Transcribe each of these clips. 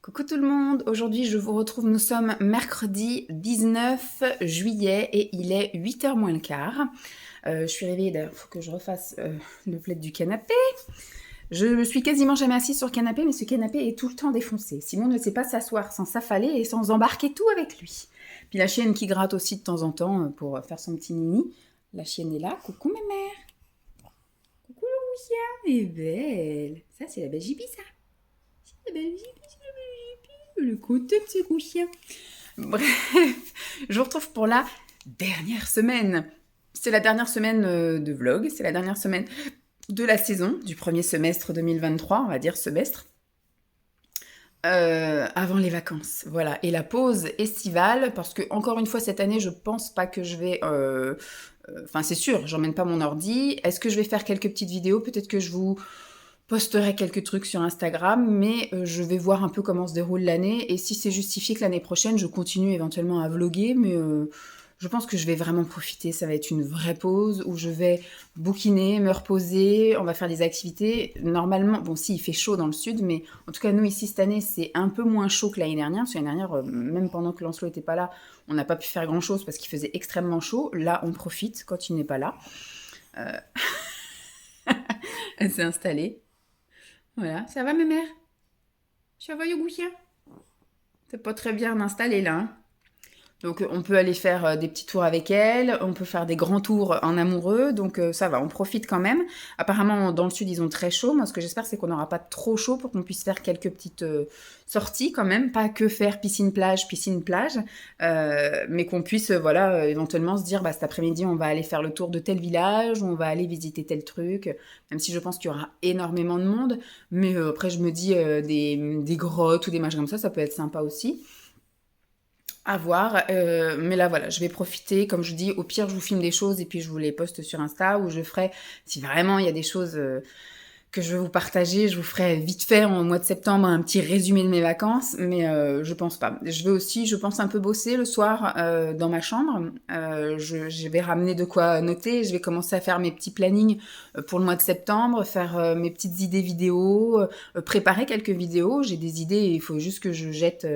Coucou tout le monde, aujourd'hui je vous retrouve, nous sommes mercredi 19 juillet et il est 8h moins le quart. Je suis réveillée, d'ailleurs il faut que je refasse le plaid du canapé. Je me suis quasiment jamais assise sur le canapé, mais ce canapé est tout le temps défoncé. Simon ne sait pas s'asseoir sans s'affaler et sans embarquer tout avec lui. Puis la chienne qui gratte aussi de temps en temps pour faire son petit nini. La chienne est là, coucou ma mère. Coucou le chien, elle est belle. Ça c'est la belle Jibi ça. C'est la belle Jibi. Le côté de ces gros chiens. Bref, je vous retrouve pour la dernière semaine. C'est la dernière semaine de vlog, c'est la dernière semaine de la saison, du premier semestre 2023, on va dire semestre. Avant les vacances, voilà. Et la pause estivale, parce que, encore une fois, cette année, je pense pas que je vais... Enfin, c'est sûr, j'emmène pas mon ordi. Est-ce que je vais faire quelques petites vidéos? Peut-être que je vous posterai quelques trucs sur Instagram, mais je vais voir un peu comment se déroule l'année, et si c'est justifié que l'année prochaine, je continue éventuellement à vlogger, mais je pense que je vais vraiment profiter, ça va être une vraie pause, où je vais bouquiner, me reposer, on va faire des activités, normalement, bon si, il fait chaud dans le sud, mais en tout cas, nous ici, cette année, c'est un peu moins chaud que l'année dernière, parce que l'année dernière, même pendant que Lancelot n'était pas là, on n'a pas pu faire grand-chose, parce qu'il faisait extrêmement chaud, là, on profite quand il n'est pas là. Elle s'est installée. Voilà, ça va, mes mères? Ça va, Yougouchia? C'est pas très bien installé là. Hein. Donc on peut aller faire des petits tours avec elle, on peut faire des grands tours en amoureux, donc ça va, on profite quand même. Apparemment dans le sud ils ont très chaud, moi ce que j'espère c'est qu'on n'aura pas trop chaud pour qu'on puisse faire quelques petites sorties quand même, pas que faire piscine-plage, mais qu'on puisse voilà éventuellement se dire bah, cet après-midi on va aller faire le tour de tel village, on va aller visiter tel truc, même si je pense qu'il y aura énormément de monde, mais après je me dis des grottes ou des machins comme ça peut être sympa aussi. À voir, mais là voilà, je vais profiter, comme je dis, au pire je vous filme des choses et puis je vous les poste sur Insta, ou je ferai, si vraiment il y a des choses que je veux vous partager, je vous ferai vite fait en mois de septembre un petit résumé de mes vacances, mais je pense pas. Je vais aussi, je pense, un peu bosser le soir dans ma chambre, je vais ramener de quoi noter, je vais commencer à faire mes petits plannings pour le mois de septembre, faire mes petites idées vidéo, préparer quelques vidéos, j'ai des idées, il faut juste que je jette...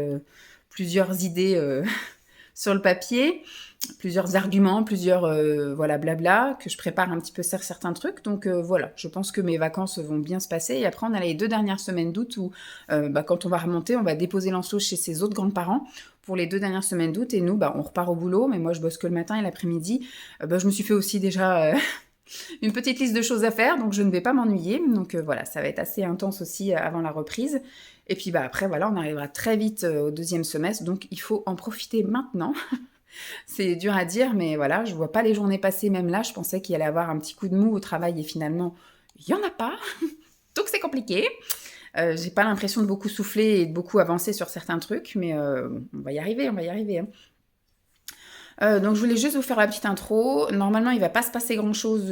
plusieurs idées sur le papier, plusieurs arguments, plusieurs voilà blabla, que je prépare un petit peu certains trucs. Donc voilà, je pense que mes vacances vont bien se passer. Et après, on a les 2 dernières semaines d'août où, quand on va remonter, on va déposer Lancelot chez ses autres grands-parents pour les 2 dernières semaines d'août. Et nous, on repart au boulot. Mais moi, je bosse que le matin et l'après-midi. Je me suis fait aussi déjà... une petite liste de choses à faire, donc je ne vais pas m'ennuyer. Donc voilà, ça va être assez intense aussi avant la reprise. Et puis après, voilà, on arrivera très vite au deuxième semestre, donc il faut en profiter maintenant. C'est dur à dire, mais voilà, je vois pas les journées passer, même là, je pensais qu'il allait avoir un petit coup de mou au travail, et finalement, il y en a pas. Donc c'est compliqué. J'ai pas l'impression de beaucoup souffler et de beaucoup avancer sur certains trucs, mais on va y arriver, on va y arriver. Hein. Donc je voulais juste vous faire la petite intro. Normalement, il va pas se passer grand-chose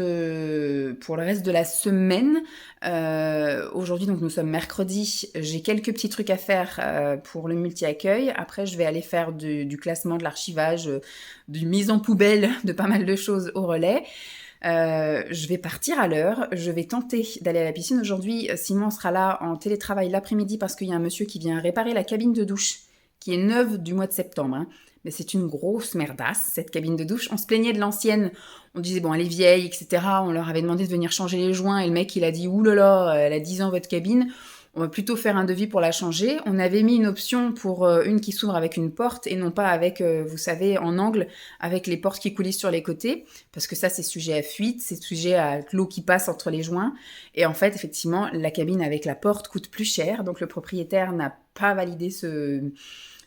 pour le reste de la semaine. Aujourd'hui, donc nous sommes mercredi. J'ai quelques petits trucs à faire pour le multi-accueil. Après, je vais aller faire du classement, de l'archivage, du mise en poubelle de pas mal de choses au relais. Je vais partir à l'heure, je vais tenter d'aller à la piscine aujourd'hui. Simon sera là en télétravail l'après-midi parce qu'il y a un monsieur qui vient réparer la cabine de douche qui est neuve du mois de septembre. Hein. Mais c'est une grosse merdasse, cette cabine de douche. On se plaignait de l'ancienne, on disait bon elle est vieille, etc. On leur avait demandé de venir changer les joints et le mec il a dit oulala, elle a 10 ans votre cabine. On va plutôt faire un devis pour la changer. On avait mis une option pour une qui s'ouvre avec une porte et non pas avec, vous savez, en angle, avec les portes qui coulissent sur les côtés, parce que ça, c'est sujet à fuite, c'est sujet à l'eau qui passe entre les joints. Et en fait, effectivement, la cabine avec la porte coûte plus cher, donc le propriétaire n'a pas validé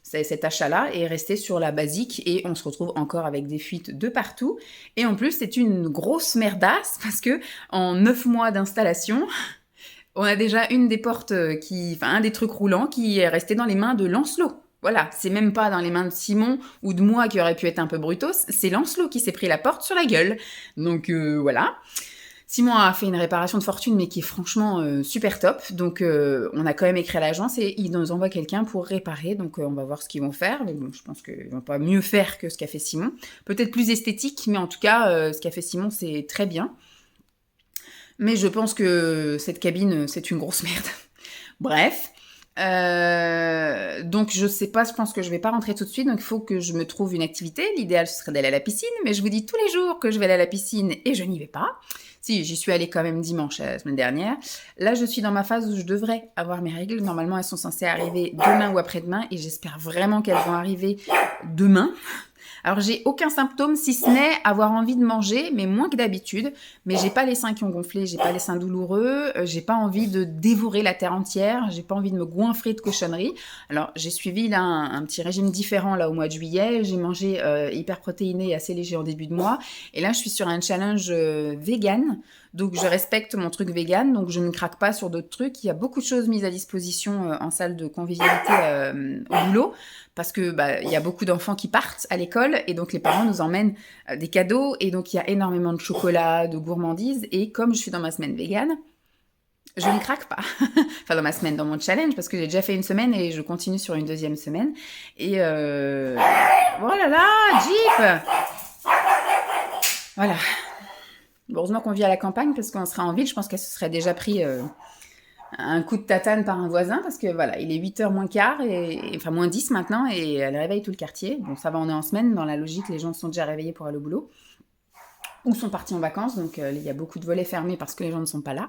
cet achat-là est resté sur la basique et on se retrouve encore avec des fuites de partout. Et en plus, c'est une grosse merdasse parce que en 9 mois d'installation, on a déjà une des portes un des trucs roulants qui est resté dans les mains de Lancelot. Voilà, c'est même pas dans les mains de Simon ou de moi qui aurait pu être un peu brutos, c'est Lancelot qui s'est pris la porte sur la gueule. Donc voilà. Simon a fait une réparation de fortune, mais qui est franchement super top. Donc, on a quand même écrit à l'agence et ils nous envoient quelqu'un pour réparer. Donc, on va voir ce qu'ils vont faire. Mais bon, je pense qu'ils vont pas mieux faire que ce qu'a fait Simon. Peut-être plus esthétique, mais en tout cas, ce qu'a fait Simon, c'est très bien. Mais je pense que cette cabine, c'est une grosse merde. Bref. Donc je sais pas, je pense que je vais pas rentrer tout de suite, donc il faut que je me trouve une activité. L'idéal, ce serait d'aller à la piscine, mais je vous dis tous les jours que je vais aller à la piscine et je n'y vais pas. Si, j'y suis allée quand même dimanche la semaine dernière. Là, je suis dans ma phase où je devrais avoir mes règles. Normalement, elles sont censées arriver demain ou après-demain et j'espère vraiment qu'elles vont arriver demain. Alors, j'ai aucun symptôme, si ce n'est avoir envie de manger, mais moins que d'habitude. Mais j'ai pas les seins qui ont gonflé, j'ai pas les seins douloureux, j'ai pas envie de dévorer la terre entière, j'ai pas envie de me goinfrer de cochonneries. Alors, j'ai suivi là un petit régime différent là au mois de juillet. J'ai mangé hyper protéiné et assez léger en début de mois. Et là, je suis sur un challenge vegan. Donc, je respecte mon truc vegan, donc je ne craque pas sur d'autres trucs. Il y a beaucoup de choses mises à disposition en salle de convivialité au boulot, parce que il y a beaucoup d'enfants qui partent à l'école, et donc les parents nous emmènent des cadeaux, et donc il y a énormément de chocolat, de gourmandises, et comme je suis dans ma semaine vegan, je ne craque pas. Enfin, dans ma semaine, dans mon challenge, parce que j'ai déjà fait une semaine, et je continue sur une deuxième semaine. Et oh là là, Jeep! Voilà. Heureusement qu'on vit à la campagne, parce qu'on sera en ville, je pense qu'elle se serait déjà pris un coup de tatane par un voisin, parce que voilà, il est 8h moins quart, enfin moins 10 maintenant, et elle réveille tout le quartier. Bon, ça va, on est en semaine, dans la logique, les gens sont déjà réveillés pour aller au boulot, ou sont partis en vacances, donc il y a beaucoup de volets fermés parce que les gens ne sont pas là.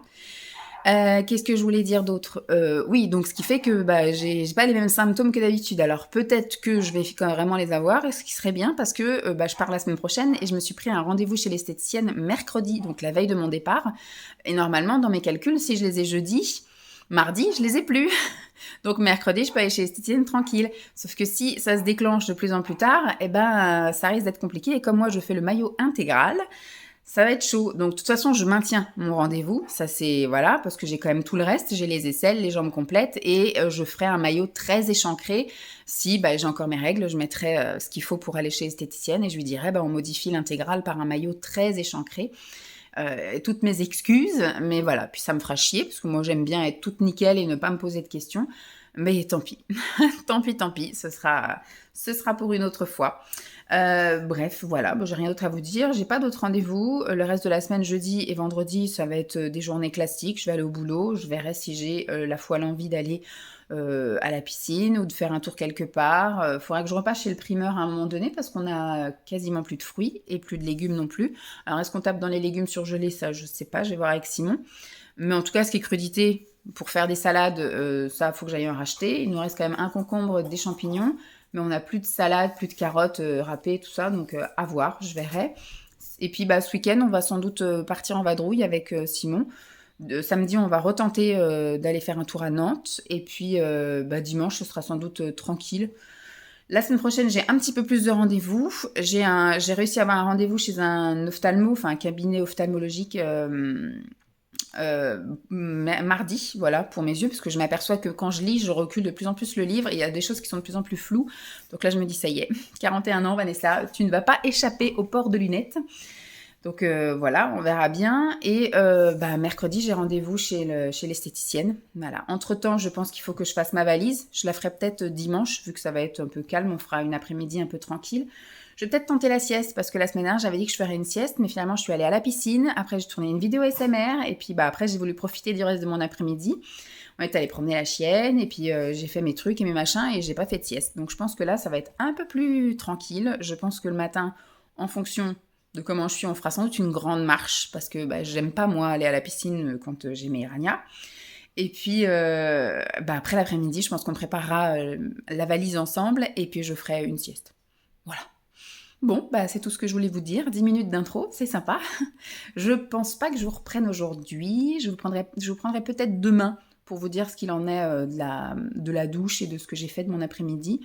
Qu'est-ce que je voulais dire d'autre? Oui, donc ce qui fait que j'ai pas les mêmes symptômes que d'habitude. Alors peut-être que je vais vraiment les avoir, ce qui serait bien, parce que je pars la semaine prochaine et je me suis pris un rendez-vous chez l'esthéticienne mercredi, donc la veille de mon départ. Et normalement, dans mes calculs, si je les ai jeudi, mardi, je les ai plus. Donc mercredi, je peux aller chez l'esthéticienne tranquille. Sauf que si ça se déclenche de plus en plus tard, ça risque d'être compliqué. Et comme moi, je fais le maillot intégral, ça va être chaud. Donc, de toute façon, je maintiens mon rendez-vous. Ça, c'est, voilà, parce que j'ai quand même tout le reste. J'ai les aisselles, les jambes complètes, et je ferai un maillot très échancré. Si j'ai encore mes règles, je mettrai ce qu'il faut pour aller chez l'esthéticienne, et je lui dirai, on modifie l'intégrale par un maillot très échancré. Toutes mes excuses, mais voilà. Puis ça me fera chier, parce que moi, j'aime bien être toute nickel et ne pas me poser de questions. Mais tant pis. tant pis. Ce sera pour une autre fois. Bref, voilà, j'ai rien d'autre à vous dire. J'ai pas d'autres rendez-vous. Le reste de la semaine, jeudi et vendredi, ça va être des journées classiques. Je vais aller au boulot. Je verrai si j'ai la foi, l'envie d'aller à la piscine ou de faire un tour quelque part. Faudra que je repasse chez le primeur à un moment donné, parce qu'on a quasiment plus de fruits et plus de légumes non plus. Alors, est-ce qu'on tape dans les légumes surgelés? Ça, je sais pas. Je vais voir avec Simon. Mais en tout cas, ce qui est crudité, pour faire des salades, ça, faut que j'aille en racheter. Il nous reste quand même un concombre, des champignons, mais on n'a plus de salade, plus de carottes râpées, tout ça, donc à voir, je verrai. Et puis ce week-end, on va sans doute partir en vadrouille avec Simon. Samedi, on va retenter d'aller faire un tour à Nantes, et puis dimanche, ce sera sans doute tranquille. La semaine prochaine, j'ai un petit peu plus de rendez-vous. J'ai réussi à avoir un rendez-vous chez un ophtalmo, enfin un cabinet ophtalmologique mardi, voilà, pour mes yeux, parce que je m'aperçois que quand je lis, je recule de plus en plus le livre, et il y a des choses qui sont de plus en plus floues. Donc là, je me dis, ça y est, 41 ans, Vanessa, tu ne vas pas échapper au port de lunettes. Donc voilà, on verra bien. Et mercredi, j'ai rendez-vous chez l'esthéticienne. Voilà. Entre-temps, je pense qu'il faut que je fasse ma valise. Je la ferai peut-être dimanche, vu que ça va être un peu calme. On fera une après-midi un peu tranquille. Je vais peut-être tenter la sieste, parce que la semaine dernière, j'avais dit que je ferais une sieste, mais finalement, je suis allée à la piscine. Après, j'ai tourné une vidéo SMR, et puis après, j'ai voulu profiter du reste de mon après-midi. On est allé promener la chienne, et puis j'ai fait mes trucs et mes machins, et j'ai pas fait de sieste. Donc, je pense que là, ça va être un peu plus tranquille. Je pense que le matin, en fonction de comment je suis, on fera sans doute une grande marche, parce que j'aime pas, moi, aller à la piscine quand j'ai mes ragnas. Et puis, après l'après-midi, je pense qu'on préparera la valise ensemble, et puis je ferai une sieste. Voilà. Bon, c'est tout ce que je voulais vous dire. 10 minutes d'intro, c'est sympa. Je pense pas que je vous reprenne aujourd'hui. Je vous prendrai peut-être demain pour vous dire ce qu'il en est de la douche et de ce que j'ai fait de mon après-midi.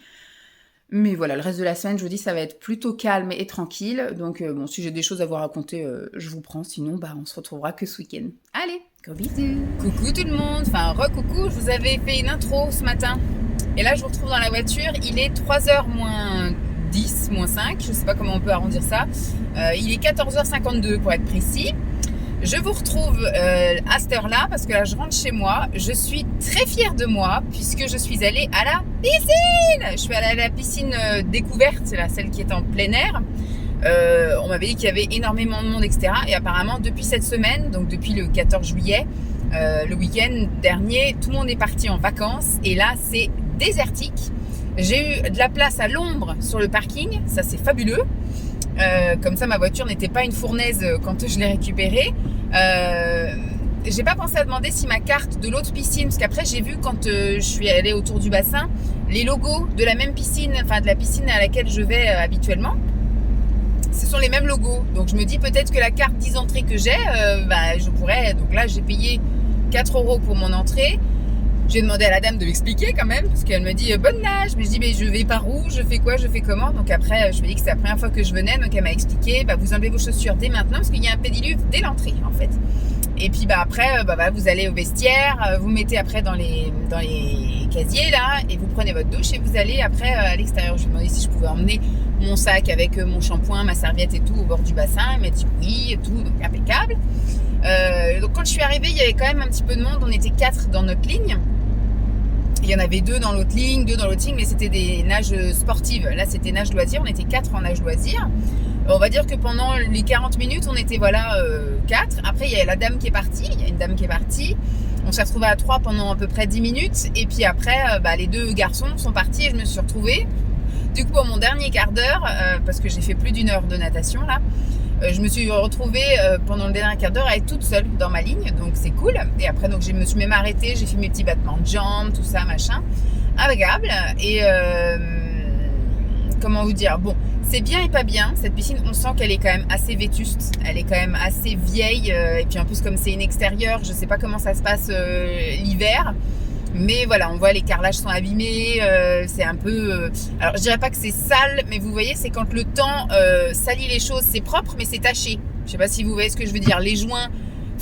Mais voilà, le reste de la semaine, je vous dis, ça va être plutôt calme et tranquille. Donc, si j'ai des choses à vous raconter, je vous prends. Sinon, on se retrouvera que ce week-end. Allez, gros bisous. Coucou tout le monde. Enfin, re-coucou. Je vous avais fait une intro ce matin. Et là, je vous retrouve dans la voiture. Il est 3h moins 10, moins 5. Je sais pas comment on peut arrondir ça. Il est 14h52 pour être précis. Je vous retrouve à cette heure-là parce que là, je rentre chez moi. Je suis très fière de moi puisque je suis allée à la piscine. Je suis allée à la piscine découverte, c'est là, celle qui est en plein air. On m'avait dit qu'il y avait énormément de monde, etc. Et apparemment, depuis cette semaine, donc depuis le 14 juillet, le week-end dernier, tout le monde est parti en vacances. Et là, c'est désertique. J'ai eu de la place à l'ombre sur le parking, ça c'est fabuleux. Comme ça ma voiture n'était pas une fournaise quand je l'ai récupérée. J'ai pas pensé à demander si ma carte de l'autre piscine, parce qu'après j'ai vu quand je suis allée autour du bassin, les logos de la même piscine, enfin de la piscine à laquelle je vais habituellement, ce sont les mêmes logos. Donc je me dis peut-être que la carte 10 entrées que j'ai, je pourrais. Donc là j'ai payé 4 € pour mon entrée. J'ai demandé à la dame de m'expliquer quand même, parce qu'elle me dit bonne nage, mais je dis mais je vais par où, je fais quoi, je fais comment. Donc après je lui ai dit que c'était la première fois que je venais, donc elle m'a expliqué vous enlevez vos chaussures dès maintenant parce qu'il y a un pédiluve dès l'entrée en fait. Et puis après vous allez au vestiaire, vous mettez après dans les casiers là et vous prenez votre douche et vous allez après à l'extérieur. Je lui ai demandé si je pouvais emmener mon sac avec mon shampoing, ma serviette et tout au bord du bassin. Elle m'a dit oui et tout, donc impeccable. Donc quand je suis arrivée, il y avait quand même un petit peu de monde. On était 4 dans notre ligne. Il y en avait 2 dans l'autre ligne, 2 dans l'autre ligne, mais c'était des nages sportives. Là, c'était nage loisir. On était 4 en nage loisir. On va dire que pendant les 40 minutes, on était 4. Après, il y a la dame qui est partie. Il y a une dame qui est partie. On s'est retrouvés à 3 pendant à peu près 10 minutes. Et puis après, les 2 garçons sont partis et je me suis retrouvée. Du coup, à mon dernier quart d'heure, parce que j'ai fait plus d'1 heure de natation là, je me suis retrouvée pendant le dernier quart d'heure à être toute seule dans ma ligne, donc c'est cool. Et après, donc, je me suis même arrêtée, j'ai fait mes petits battements de jambes, tout ça, machin. Impeccable. Et comment vous dire, bon, c'est bien et pas bien. Cette piscine, on sent qu'elle est quand même assez vétuste. Elle est quand même assez vieille. Et puis en plus, comme c'est une extérieure, je sais pas comment ça se passe l'hiver. Mais voilà, on voit les carrelages sont abîmés, c'est un peu... alors je dirais pas que c'est sale, mais vous voyez, c'est quand le temps salit les choses, c'est propre, mais c'est taché. Je sais pas si vous voyez ce que je veux dire. Les joints,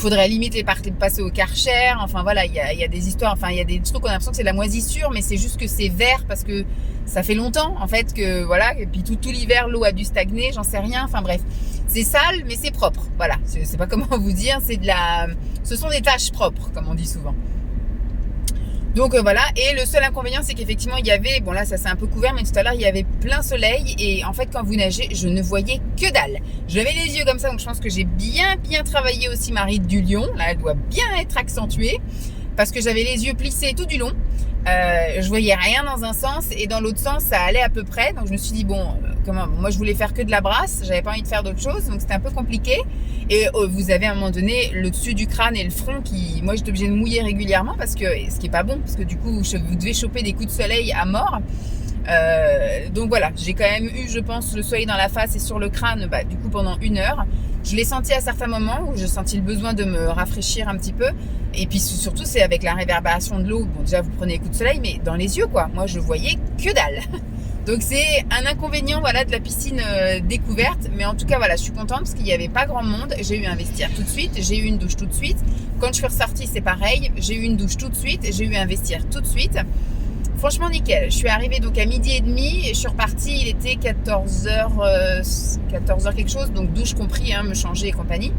faudrait limite les passer au Karcher. Enfin voilà, il y a des histoires, enfin il y a des trucs, on a l'impression que c'est de la moisissure, mais c'est juste que c'est vert parce que ça fait longtemps en fait que voilà, et puis tout l'hiver l'eau a dû stagner, j'en sais rien. Enfin bref, c'est sale, mais c'est propre. Voilà, je sais pas comment vous dire, ce sont des taches propres, comme on dit souvent. Donc voilà, et le seul inconvénient c'est qu'effectivement il y avait, bon là ça s'est un peu couvert, mais tout à l'heure il y avait plein soleil et en fait quand vous nagez je ne voyais que dalle. J'avais les yeux comme ça, donc je pense que j'ai bien travaillé aussi ma ride du lion, là elle doit bien être accentuée parce que j'avais les yeux plissés tout du long. Je voyais rien dans un sens et dans l'autre sens ça allait à peu près, donc je me suis dit bon, moi je voulais faire que de la brasse, j'avais pas envie de faire d'autre chose, donc c'était un peu compliqué. Et vous avez à un moment donné le dessus du crâne et le front qui, moi j'étais obligée de mouiller régulièrement parce que, ce qui est pas bon, parce que du coup vous devez choper des coups de soleil à mort. Donc voilà, j'ai quand même eu, je pense, le soleil dans la face et sur le crâne, du coup pendant 1 heure. Je l'ai senti à certains moments où j'ai senti le besoin de me rafraîchir un petit peu. Et puis surtout, c'est avec la réverbération de l'eau. Bon, déjà, vous prenez les coups de soleil, mais dans les yeux, quoi. Moi, je voyais que dalle. Donc, c'est un inconvénient, voilà, de la piscine découverte. Mais en tout cas, voilà, je suis contente parce qu'il n'y avait pas grand monde. J'ai eu un vestiaire tout de suite. J'ai eu une douche tout de suite. Quand je suis ressortie, c'est pareil. J'ai eu une douche tout de suite. J'ai eu un vestiaire tout de suite. Franchement, nickel. Je suis arrivée donc à 12h30 et je suis repartie. Il était 14h quelque chose, donc douche compris, me changer et compagnie.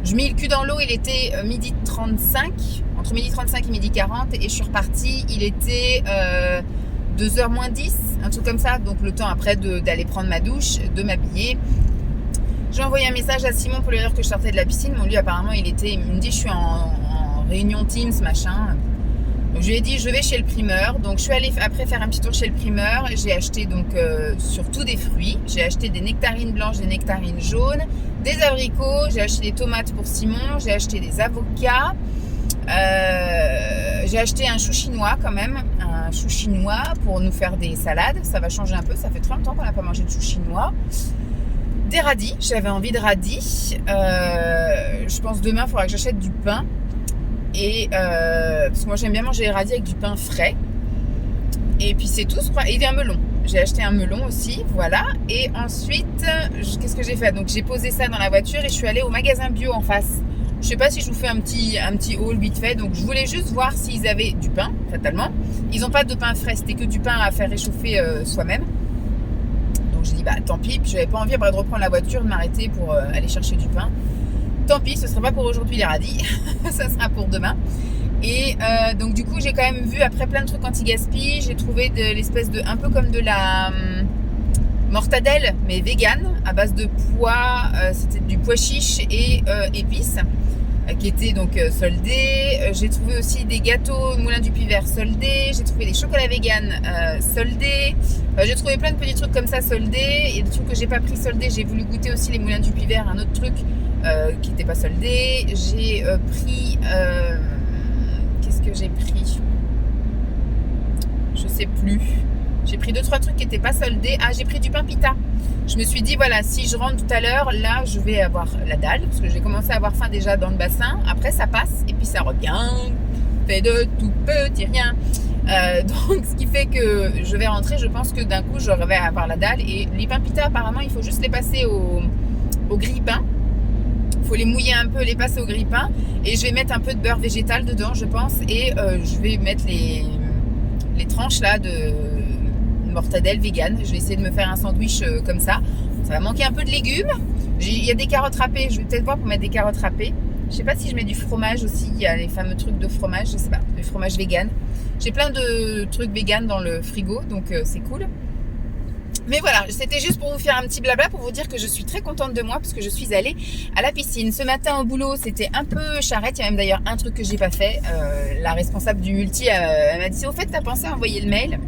Je mets le cul dans l'eau, il était 12h35, entre 12h35 et 12h40, et je suis repartie, il était 2h moins 10, un truc comme ça. Donc le temps après d'aller prendre ma douche, de m'habiller. J'ai envoyé un message à Simon pour lui dire que je sortais de la piscine. Bon, lui apparemment il me dit je suis en réunion Teams, machin. Donc, je lui ai dit je vais chez le primeur, donc je suis allée après faire un petit tour chez le primeur. J'ai acheté donc surtout des fruits, j'ai acheté des nectarines blanches, des nectarines jaunes, des abricots, j'ai acheté des tomates pour Simon, j'ai acheté des avocats, j'ai acheté un chou chinois quand même, un chou chinois pour nous faire des salades, ça va changer un peu, ça fait très longtemps qu'on n'a pas mangé de chou chinois. Des radis, j'avais envie de radis, je pense demain il faudra que j'achète du pain. Et parce que moi j'aime bien manger les radis avec du pain frais. Et puis c'est tout, et un melon. J'ai acheté un melon aussi, voilà. Et ensuite, qu'est-ce que j'ai fait? Donc j'ai posé ça dans la voiture et je suis allée au magasin bio en face. Je sais pas si je vous fais un petit haul vite fait. Donc je voulais juste voir s'ils avaient du pain, fatalement. Ils n'ont pas de pain frais, c'était que du pain à faire réchauffer soi-même. Donc j'ai dit tant pis. Puis j'avais pas envie après de reprendre la voiture, de m'arrêter pour aller chercher du pain. Tant pis, ce sera pas pour aujourd'hui les radis, ça sera pour demain. Et donc du coup j'ai quand même vu après plein de trucs anti-gaspi, j'ai trouvé de l'espèce de, un peu comme de la mortadelle mais vegan à base de pois, c'était du pois chiche et épices. qui étaient donc soldés. J'ai trouvé aussi des gâteaux Moulin du Puy Vert soldés. J'ai trouvé des chocolats vegan soldés. J'ai trouvé plein de petits trucs comme ça soldés. Et des trucs que j'ai pas pris soldés. J'ai voulu goûter aussi les Moulins du Puy Vert, un autre truc qui n'était pas soldé. J'ai pris... qu'est-ce que j'ai pris? Je sais plus. J'ai pris 2-3 trucs qui n'étaient pas soldés. Ah, j'ai pris du pain pita. Je me suis dit, voilà, si je rentre tout à l'heure, là, je vais avoir la dalle. Parce que j'ai commencé à avoir faim déjà dans le bassin. Après, ça passe. Et puis, ça revient. Fait de tout petit rien. Donc, ce qui fait que je vais rentrer. Je pense que d'un coup, je vais avoir la dalle. Et les pains pita, apparemment, il faut juste les passer au grille-pain. Il faut les mouiller un peu, les passer au grille-pain. Et je vais mettre un peu de beurre végétal dedans, je pense. Et je vais mettre les tranches là de mortadelle vegan. Je vais essayer de me faire un sandwich comme ça. Ça va manquer un peu de légumes. Il y a des carottes râpées. Je vais peut-être voir pour mettre des carottes râpées. Je sais pas si je mets du fromage aussi. Il y a les fameux trucs de fromage. Je sais pas. Du fromage vegan. J'ai plein de trucs vegan dans le frigo. Donc c'est cool. Mais voilà, c'était juste pour vous faire un petit blabla, pour vous dire que je suis très contente de moi parce que je suis allée à la piscine. Ce matin au boulot, c'était un peu charrette. Il y a même d'ailleurs un truc que j'ai pas fait. La responsable du multi, elle m'a dit, au fait, t'as pensé à envoyer le mail?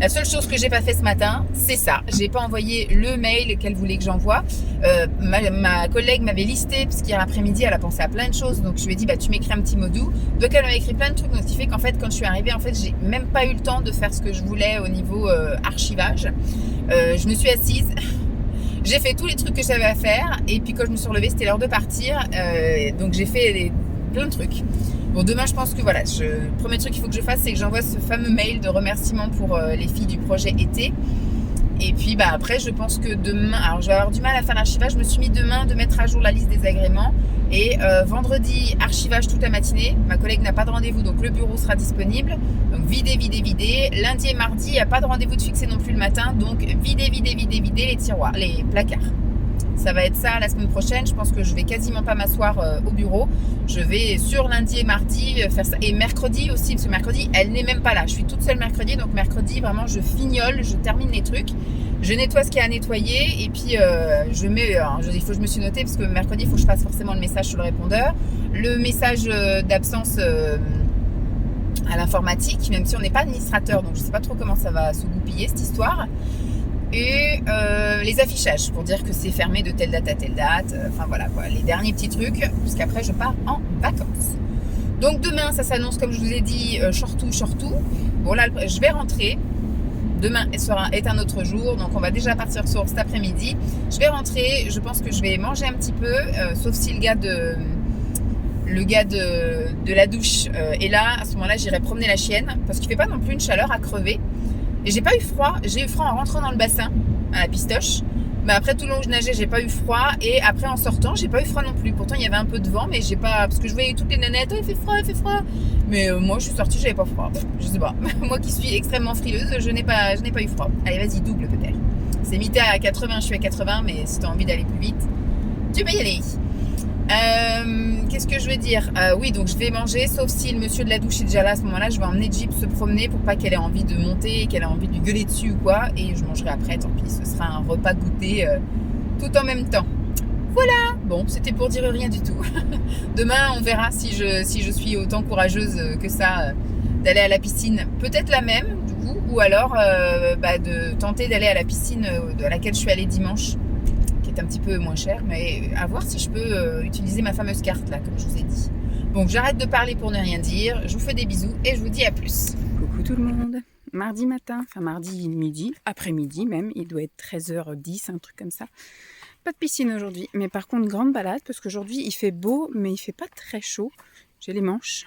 La seule chose que j'ai pas fait ce matin, c'est ça. J'ai pas envoyé le mail qu'elle voulait que j'envoie. Ma collègue m'avait listé, parce qu'hier après-midi, elle a pensé à plein de choses. Donc je lui ai dit, bah tu m'écris un petit mot doux. Donc elle m'a écrit plein de trucs. Donc ce qui fait qu'en fait, quand je suis arrivée, en fait, j'ai même pas eu le temps de faire ce que je voulais au niveau archivage. Je me suis assise. J'ai fait tous les trucs que j'avais à faire. Et puis quand je me suis relevée, c'était l'heure de partir. Donc j'ai fait plein de trucs. Bon, demain, je pense que voilà, le premier truc qu'il faut que je fasse, c'est que j'envoie ce fameux mail de remerciement pour les filles du projet été. Et puis bah, après, je pense que demain, alors je vais avoir du mal à faire l'archivage. Je me suis mis demain de mettre à jour la liste des agréments. Et vendredi, archivage toute la matinée. Ma collègue n'a pas de rendez-vous, donc le bureau sera disponible. Donc vider. Lundi et mardi, il n'y a pas de rendez-vous de fixé non plus le matin. Donc vider les tiroirs, les placards. Ça va être ça la semaine prochaine. Je pense que je vais quasiment pas m'asseoir au bureau. Je vais sur lundi et mardi faire ça. Et mercredi aussi, parce que mercredi, elle n'est même pas là. Je suis toute seule mercredi. Donc mercredi, vraiment, je fignole, je termine les trucs. Je nettoie ce qu'il y a à nettoyer. Et puis, je mets... il faut que je me suis notée, parce que mercredi, il faut que je fasse forcément le message sur le répondeur. Le message d'absence à l'informatique, même si on n'est pas administrateur. Donc, je ne sais pas trop comment ça va se goupiller, cette histoire. Et les affichages pour dire que c'est fermé de telle date à telle date. Enfin voilà quoi, les derniers petits trucs, puisqu'après je pars en vacances. Donc demain, ça s'annonce comme je vous ai dit, shortou. Bon là, je vais rentrer. Demain est un autre jour, donc on va déjà partir sur cet après-midi. Je vais rentrer, je pense que je vais manger un petit peu, sauf si le gars de la douche est là. À ce moment-là, j'irai promener la chienne, parce qu'il fait pas non plus une chaleur à crever. Et j'ai pas eu froid. J'ai eu froid en rentrant dans le bassin, à la pistoche. Mais après, tout le long où je nageais, j'ai pas eu froid. Et après, en sortant, j'ai pas eu froid non plus. Pourtant, il y avait un peu de vent, mais j'ai pas... Parce que je voyais toutes les nanettes, oh, il fait froid. Mais moi, je suis sortie, j'avais pas froid. Je sais pas. Moi qui suis extrêmement frileuse, je n'ai pas eu froid. Allez, vas-y, double peut-être. C'est limité à 80, je suis à 80, mais si t'as envie d'aller plus vite, tu peux y aller. Qu'est-ce que je veux dire? Oui, donc je vais manger, sauf si le monsieur de la douche est déjà là à ce moment-là. Je vais emmener Jeep se promener pour pas qu'elle ait envie de monter, qu'elle ait envie de lui gueuler dessus ou quoi. Et je mangerai après, tant pis, ce sera un repas goûté tout en même temps. Voilà. Bon, c'était pour dire rien du tout. Demain, on verra si je suis autant courageuse que ça d'aller à la piscine. Peut-être la même, du coup, ou alors de tenter d'aller à la piscine à laquelle je suis allée dimanche, qui est un petit peu moins cher, mais à voir si je peux utiliser ma fameuse carte là, comme je vous ai dit. Donc j'arrête de parler pour ne rien dire, je vous fais des bisous et je vous dis à plus. Coucou tout le monde, mardi matin, enfin mardi midi, après-midi même, il doit être 13h10, un truc comme ça. Pas de piscine aujourd'hui, mais par contre grande balade, parce qu'aujourd'hui il fait beau, mais il fait pas très chaud. J'ai les manches,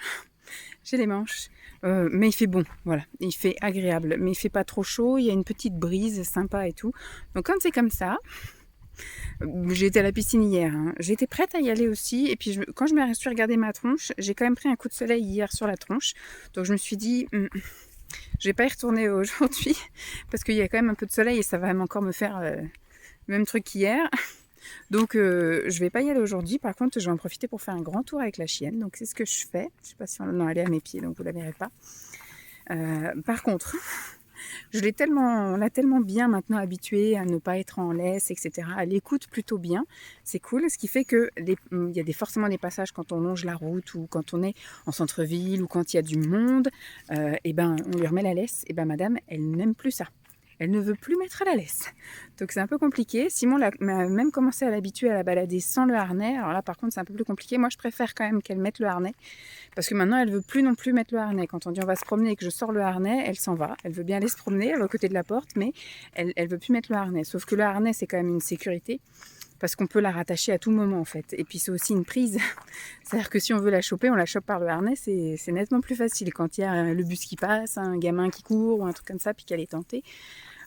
mais il fait bon, voilà, il fait agréable, mais il fait pas trop chaud, il y a une petite brise sympa et tout. Donc quand c'est comme ça, j'ai été à la piscine hier, hein. J'étais prête à y aller aussi, et puis quand je me suis regardé ma tronche, j'ai quand même pris un coup de soleil hier sur la tronche, donc je me suis dit, je vais pas y retourner aujourd'hui, parce qu'il y a quand même un peu de soleil, et ça va même encore me faire le même truc qu'hier, donc je vais pas y aller aujourd'hui. Par contre, je vais en profiter pour faire un grand tour avec la chienne, donc c'est ce que je fais. Je sais pas si elle est à mes pieds, donc vous la verrez pas. Par contre, On l'a tellement bien maintenant habitué à ne pas être en laisse, etc. Elle écoute plutôt bien, c'est cool. Ce qui fait que il y a forcément des passages quand on longe la route ou quand on est en centre-ville ou quand il y a du monde, et ben on lui remet la laisse. Et ben madame, elle n'aime plus ça. Elle ne veut plus mettre la laisse. Donc c'est un peu compliqué. Simon m'a même commencé à l'habituer à la balader sans le harnais. Alors là par contre c'est un peu plus compliqué. Moi je préfère quand même qu'elle mette le harnais. Parce que maintenant elle veut plus non plus mettre le harnais. Quand on dit on va se promener et que je sors le harnais, elle s'en va. Elle veut bien aller se promener, elle va à côté de la porte, mais elle veut plus mettre le harnais. Sauf que le harnais c'est quand même une sécurité. Parce qu'on peut la rattacher à tout moment en fait. Et puis c'est aussi une prise. C'est-à-dire que si on veut la choper, on la chope par le harnais, c'est nettement plus facile. Quand il y a le bus qui passe, un gamin qui court ou un truc comme ça, puis qu'elle est tentée.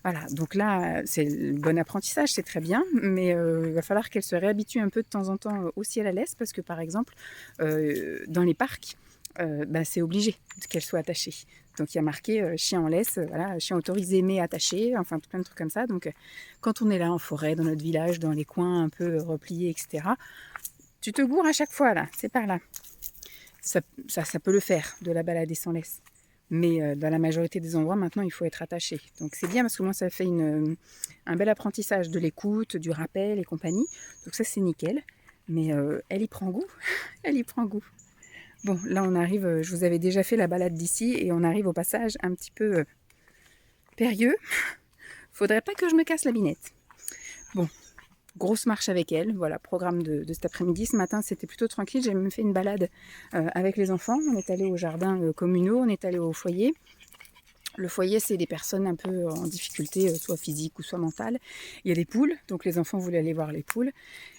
Voilà, donc là, c'est le bon apprentissage, c'est très bien, mais il va falloir qu'elle se réhabitue un peu de temps en temps aussi à la laisse, parce que par exemple, dans les parcs, c'est obligé qu'elle soit attachée. Donc il y a marqué chien en laisse, voilà, chien autorisé mais attaché, enfin plein de trucs comme ça. Donc quand on est là en forêt, dans notre village, dans les coins un peu repliés, etc., tu te gourres à chaque fois là, c'est par là. Ça peut le faire, de la balader sans laisse. Mais dans la majorité des endroits, maintenant, il faut être attaché. Donc c'est bien parce que moi, ça fait un bel apprentissage de l'écoute, du rappel et compagnie. Donc ça, c'est nickel. Mais elle y prend goût. Elle y prend goût. Bon, là, on arrive, je vous avais déjà fait la balade d'ici et on arrive au passage un petit peu périlleux. Faudrait pas que je me casse la binette. Bon, grosse marche avec elle, voilà, programme de cet après-midi. Ce matin, c'était plutôt tranquille, j'ai même fait une balade avec les enfants. On est allé au jardin communaux, on est allé au foyer. Le foyer, c'est des personnes un peu en difficulté, soit physique ou soit mentale. Il y a des poules, donc les enfants voulaient aller voir les poules.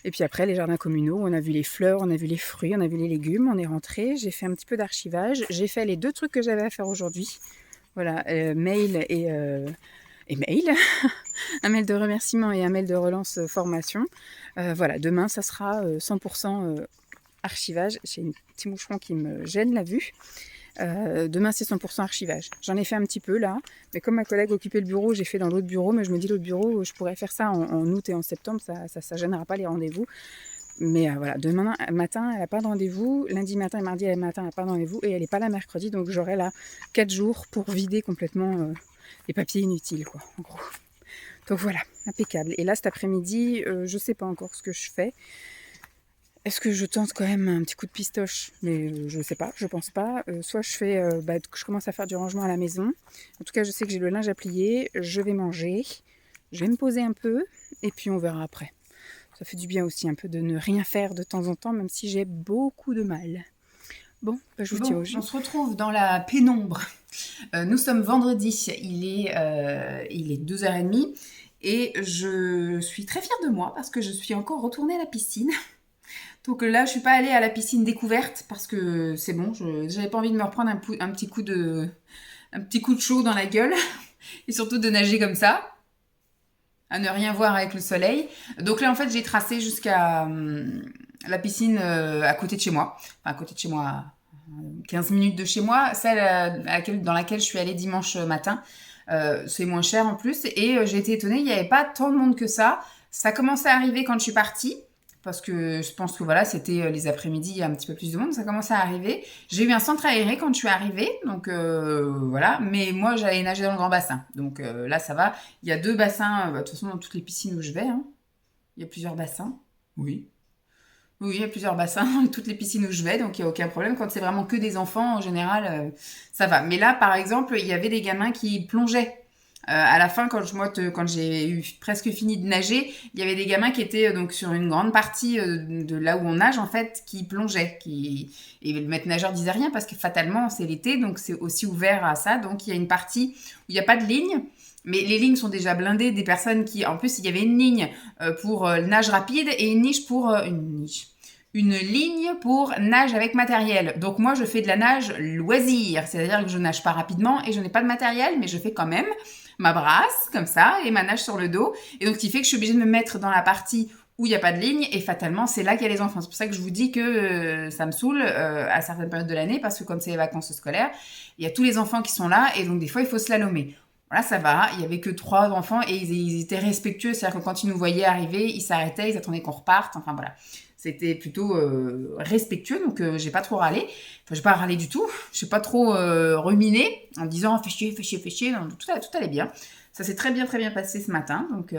Et puis après, les jardins communaux, on a vu les fleurs, on a vu les fruits, on a vu les légumes, on est rentré. J'ai fait un petit peu d'archivage. J'ai fait les 2 trucs que j'avais à faire aujourd'hui. Voilà, mail et mail. Un mail de remerciement et un mail de relance formation. Voilà, demain, ça sera 100% archivage. J'ai un petit moucheron qui me gêne la vue. Demain, c'est 100% archivage. J'en ai fait un petit peu là, mais comme ma collègue occupait le bureau, j'ai fait dans l'autre bureau, mais je me dis l'autre bureau, je pourrais faire ça en août et en septembre, ça gênera pas les rendez-vous. Mais voilà, demain matin, elle n'a pas de rendez-vous. Lundi matin et mardi matin, elle n'a pas de rendez-vous. Et elle n'est pas là mercredi, donc j'aurai là 4 jours pour vider complètement les papiers inutiles, quoi, en gros. Donc voilà, impeccable. Et là, cet après-midi, je ne sais pas encore ce que je fais. Est-ce que je tente quand même un petit coup de pistoche? Mais je ne sais pas, je pense pas. Soit je fais, je commence à faire du rangement à la maison. En tout cas, je sais que j'ai le linge à plier. Je vais manger. Je vais me poser un peu. Et puis on verra après. Ça fait du bien aussi un peu de ne rien faire de temps en temps, même si j'ai beaucoup de mal. Bon, je vous tiens au jus. On se retrouve dans la pénombre. Nous sommes vendredi, il est 2h30 et je suis très fière de moi parce que je suis encore retournée à la piscine. Donc là, je suis pas allée à la piscine découverte parce que c'est bon, j'avais pas envie de me reprendre un petit coup de chaud dans la gueule et surtout de nager comme ça, à ne rien voir avec le soleil. Donc là, en fait, j'ai tracé jusqu'à la piscine à côté de chez moi. Enfin, à côté de chez moi, 15 minutes de chez moi, celle dans laquelle je suis allée dimanche matin. C'est moins cher en plus. Et j'ai été étonnée, il n'y avait pas tant de monde que ça. Ça commençait à arriver quand je suis partie. Parce que je pense que voilà, c'était les après-midi, il y a un petit peu plus de monde, ça commençait à arriver. J'ai eu un centre aéré quand je suis arrivée, donc voilà. Mais moi, j'allais nager dans le grand bassin. Donc là, ça va. Il y a 2 bassins, de toute façon, dans toutes les piscines où je vais. Hein. Il y a plusieurs bassins. Oui. Oui, il y a plusieurs bassins dans toutes les piscines où je vais, donc il n'y a aucun problème. Quand c'est vraiment que des enfants, en général, ça va. Mais là, par exemple, il y avait des gamins qui plongeaient. À la fin, quand j'ai eu presque fini de nager, il y avait des gamins qui étaient donc sur une grande partie de là où on nage, en fait, qui plongeaient. Et le maître nageur disait rien parce que fatalement, c'est l'été, donc c'est aussi ouvert à ça. Donc il y a une partie où il n'y a pas de ligne. Mais les lignes sont déjà blindées des personnes qui... En plus, il y avait une ligne pour nage rapide et une ligne pour nage avec matériel. Donc moi, je fais de la nage loisir. C'est-à-dire que je nage pas rapidement et je n'ai pas de matériel, mais je fais quand même ma brasse, comme ça, et ma nage sur le dos. Et donc, ce qui fait que je suis obligée de me mettre dans la partie où il n'y a pas de ligne, et fatalement, c'est là qu'il y a les enfants. C'est pour ça que je vous dis que ça me saoule à certaines périodes de l'année, parce que comme c'est les vacances scolaires, il y a tous les enfants qui sont là, et donc des fois, il faut slalomer. Voilà, ça va. Il y avait que 3 enfants, et ils étaient respectueux. C'est-à-dire que quand ils nous voyaient arriver, ils s'arrêtaient, ils attendaient qu'on reparte. Enfin, voilà. C'était plutôt respectueux, donc j'ai pas trop râlé. Enfin, j'ai pas râlé du tout. J'ai pas trop ruminé en disant fais chier, fais chier, fais chier. Non, tout allait bien. Ça s'est très bien passé ce matin, donc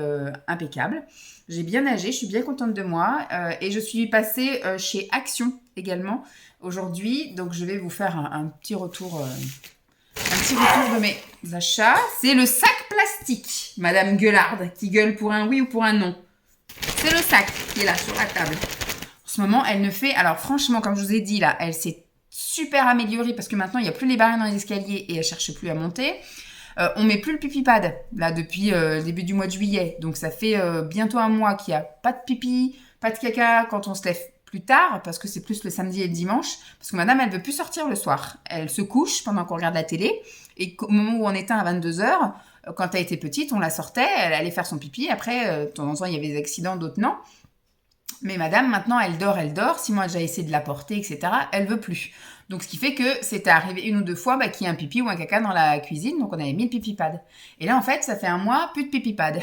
impeccable. J'ai bien nagé, je suis bien contente de moi. Et je suis passée chez Action également aujourd'hui. Donc je vais vous faire un petit retour. Un petit retour de mes achats. C'est le sac plastique, Madame Gueularde, qui gueule pour un oui ou pour un non. C'est le sac qui est là sur la table. En ce moment, elle ne fait... Alors franchement, comme je vous ai dit, là, elle s'est super améliorée parce que maintenant, il n'y a plus les barrières dans les escaliers et elle ne cherche plus à monter. On met plus le pipi pad, là, depuis le début du mois de juillet. Donc ça fait bientôt un mois qu'il n'y a pas de pipi, pas de caca quand on se lève plus tard, parce que c'est plus le samedi et le dimanche, parce que madame, elle veut plus sortir le soir. Elle se couche pendant qu'on regarde la télé, et au moment où on éteint à 22h, quand elle était petite, on la sortait, elle allait faire son pipi, après, de temps en temps, il y avait des accidents, d'autres non. Mais madame, maintenant, elle dort. Si moi, j'ai essayé de la porter, etc., elle veut plus. Donc, ce qui fait que c'était arrivé une ou deux fois qu'il y ait un pipi ou un caca dans la cuisine. Donc, on avait mis le pipi pad. Et là, en fait, ça fait un mois, plus de pipi pad.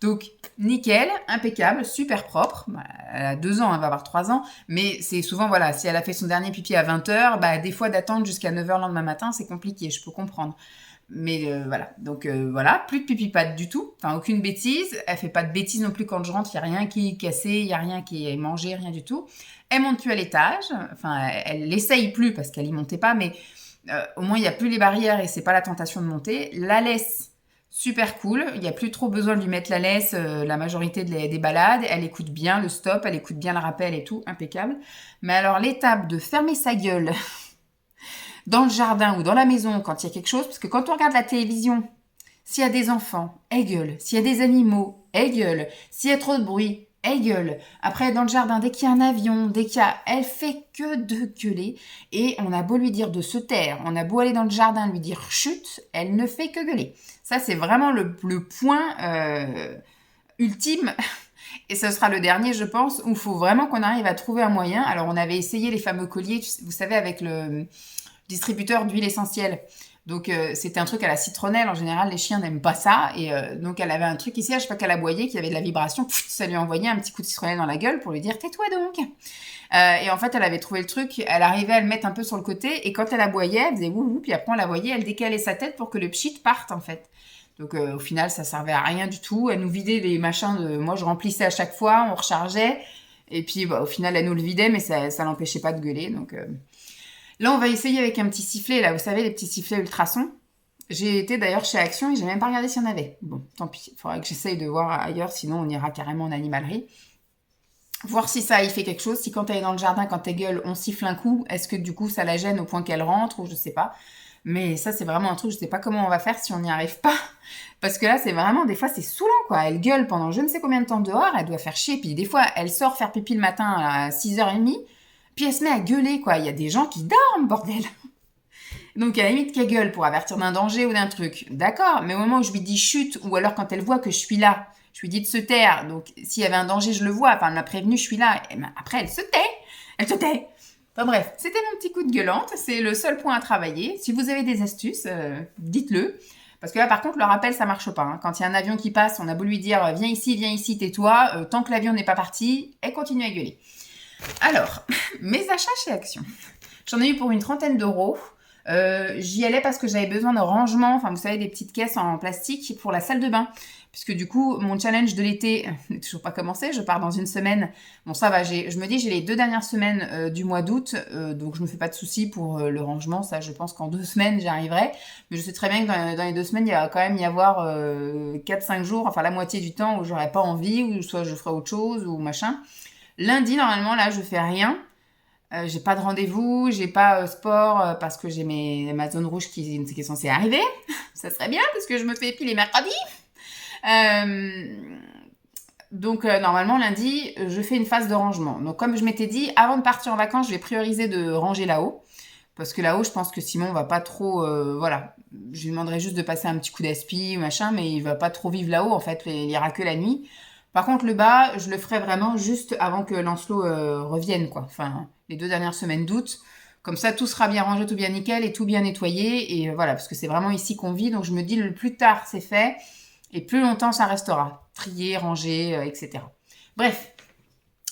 Donc, nickel, impeccable, super propre. Elle a 2 ans, elle va avoir 3 ans. Mais c'est souvent, voilà, si elle a fait son dernier pipi à 20h, des fois, d'attendre jusqu'à 9h le lendemain matin, c'est compliqué, je peux comprendre. Mais voilà, donc voilà, plus de pipi pad du tout, enfin aucune bêtise, elle fait pas de bêtises non plus quand je rentre, il n'y a rien qui est cassé, il n'y a rien qui est mangé, rien du tout. Elle monte plus à l'étage, enfin elle l'essaye plus parce qu'elle y montait pas, mais au moins il n'y a plus les barrières et c'est pas la tentation de monter. La laisse, super cool, il n'y a plus trop besoin de lui mettre la laisse la majorité des balades, elle écoute bien le stop, elle écoute bien le rappel et tout, impeccable. Mais alors l'étape de fermer sa gueule dans le jardin ou dans la maison quand il y a quelque chose, parce que quand on regarde la télévision, s'il y a des enfants, elle gueule. S'il y a des animaux, elle gueule. S'il y a trop de bruit, elle gueule. Après, dans le jardin, dès qu'il y a un avion, dès qu'il y a... Elle fait que de gueuler. Et on a beau lui dire de se taire, on a beau aller dans le jardin lui dire chut, elle ne fait que gueuler. Ça, c'est vraiment le point ultime. Et ce sera le dernier, je pense, où il faut vraiment qu'on arrive à trouver un moyen. Alors, on avait essayé les fameux colliers, vous savez, avec le distributeur d'huile essentielle. Donc c'était un truc à la citronnelle. En général, les chiens n'aiment pas ça. Et donc elle avait un truc ici, je sais pas qu'elle aboyait, qui avait de la vibration. Pff, ça lui envoyait un petit coup de citronnelle dans la gueule pour lui dire tais-toi donc. Et en fait, elle avait trouvé le truc. Elle arrivait à le mettre un peu sur le côté. Et quand elle aboyait, elle faisait wouhou. Puis après, on la voyait, elle décalait sa tête pour que le pchit parte en fait. Donc au final, ça servait à rien du tout. Elle nous vidait les machins de. Moi, je remplissais à chaque fois, on rechargeait. Et puis au final, elle nous le vidait, mais ça l'empêchait pas de gueuler. Donc là, on va essayer avec un petit sifflet, là, vous savez, les petits sifflets ultrasons. J'ai été d'ailleurs chez Action et j'ai même pas regardé s'il y en avait. Bon, tant pis, il faudra que j'essaye de voir ailleurs, sinon on ira carrément en animalerie. Voir si ça y fait quelque chose, si quand elle est dans le jardin, quand elle gueule, on siffle un coup, est-ce que du coup ça la gêne au point qu'elle rentre ou je sais pas. Mais ça, c'est vraiment un truc, je sais pas comment on va faire si on n'y arrive pas. Parce que là, c'est vraiment, des fois, c'est saoulant, quoi. Elle gueule pendant je ne sais combien de temps dehors, elle doit faire chier. Puis des fois, elle sort faire pipi le matin à 6h30. Puis elle se met à gueuler, quoi. Il y a des gens qui dorment, bordel. Donc à la limite qu'elle gueule pour avertir d'un danger ou d'un truc. D'accord, mais au moment où je lui dis chute, ou alors quand elle voit que je suis là, je lui dis de se taire. Donc s'il y avait un danger, je le vois. Enfin, elle m'a prévenu, je suis là. Et après, elle se tait. Elle se tait. Enfin bref, c'était mon petit coup de gueulante. C'est le seul point à travailler. Si vous avez des astuces, dites-le. Parce que là, par contre, le rappel, ça marche pas. Hein. Quand il y a un avion qui passe, on a beau lui dire viens ici, tais-toi. Tant que l'avion n'est pas parti, elle continue à gueuler. Alors, mes achats chez Action. J'en ai eu pour une 30aine d'euros. J'y allais parce que j'avais besoin de rangement, enfin vous savez, des petites caisses en plastique pour la salle de bain. Puisque du coup, mon challenge de l'été n'est toujours pas commencé, je pars dans une semaine. Bon, ça va, je me dis, j'ai les 2 dernières semaines du mois d'août, donc je me fais pas de soucis pour le rangement. Ça, je pense qu'en 2 semaines, j'y arriverai. Mais je sais très bien que dans les 2 semaines, il va quand même y avoir 4-5 jours, enfin la moitié du temps où j'aurai pas envie, ou soit je ferai autre chose, ou machin. Lundi, normalement, là, je fais rien. J'ai pas de rendez-vous, j'ai pas sport parce que j'ai ma zone rouge qui est censée arriver. Ça serait bien parce que je me fais épiler mercredi. Donc normalement lundi, je fais une phase de rangement. Donc comme je m'étais dit, avant de partir en vacances, je vais prioriser de ranger là-haut. Parce que là-haut, je pense que Simon va pas trop... voilà, je lui demanderai juste de passer un petit coup d'aspi, machin, mais il va pas trop vivre là-haut, en fait, il ira que la nuit. Par contre, le bas, je le ferai vraiment juste avant que Lancelot revienne, quoi. Enfin, les 2 dernières semaines d'août. Comme ça, tout sera bien rangé, tout bien nickel et tout bien nettoyé. Et voilà, parce que c'est vraiment ici qu'on vit. Donc, je me dis, le plus tard, c'est fait. Et plus longtemps, ça restera. Trié, rangé, etc. Bref.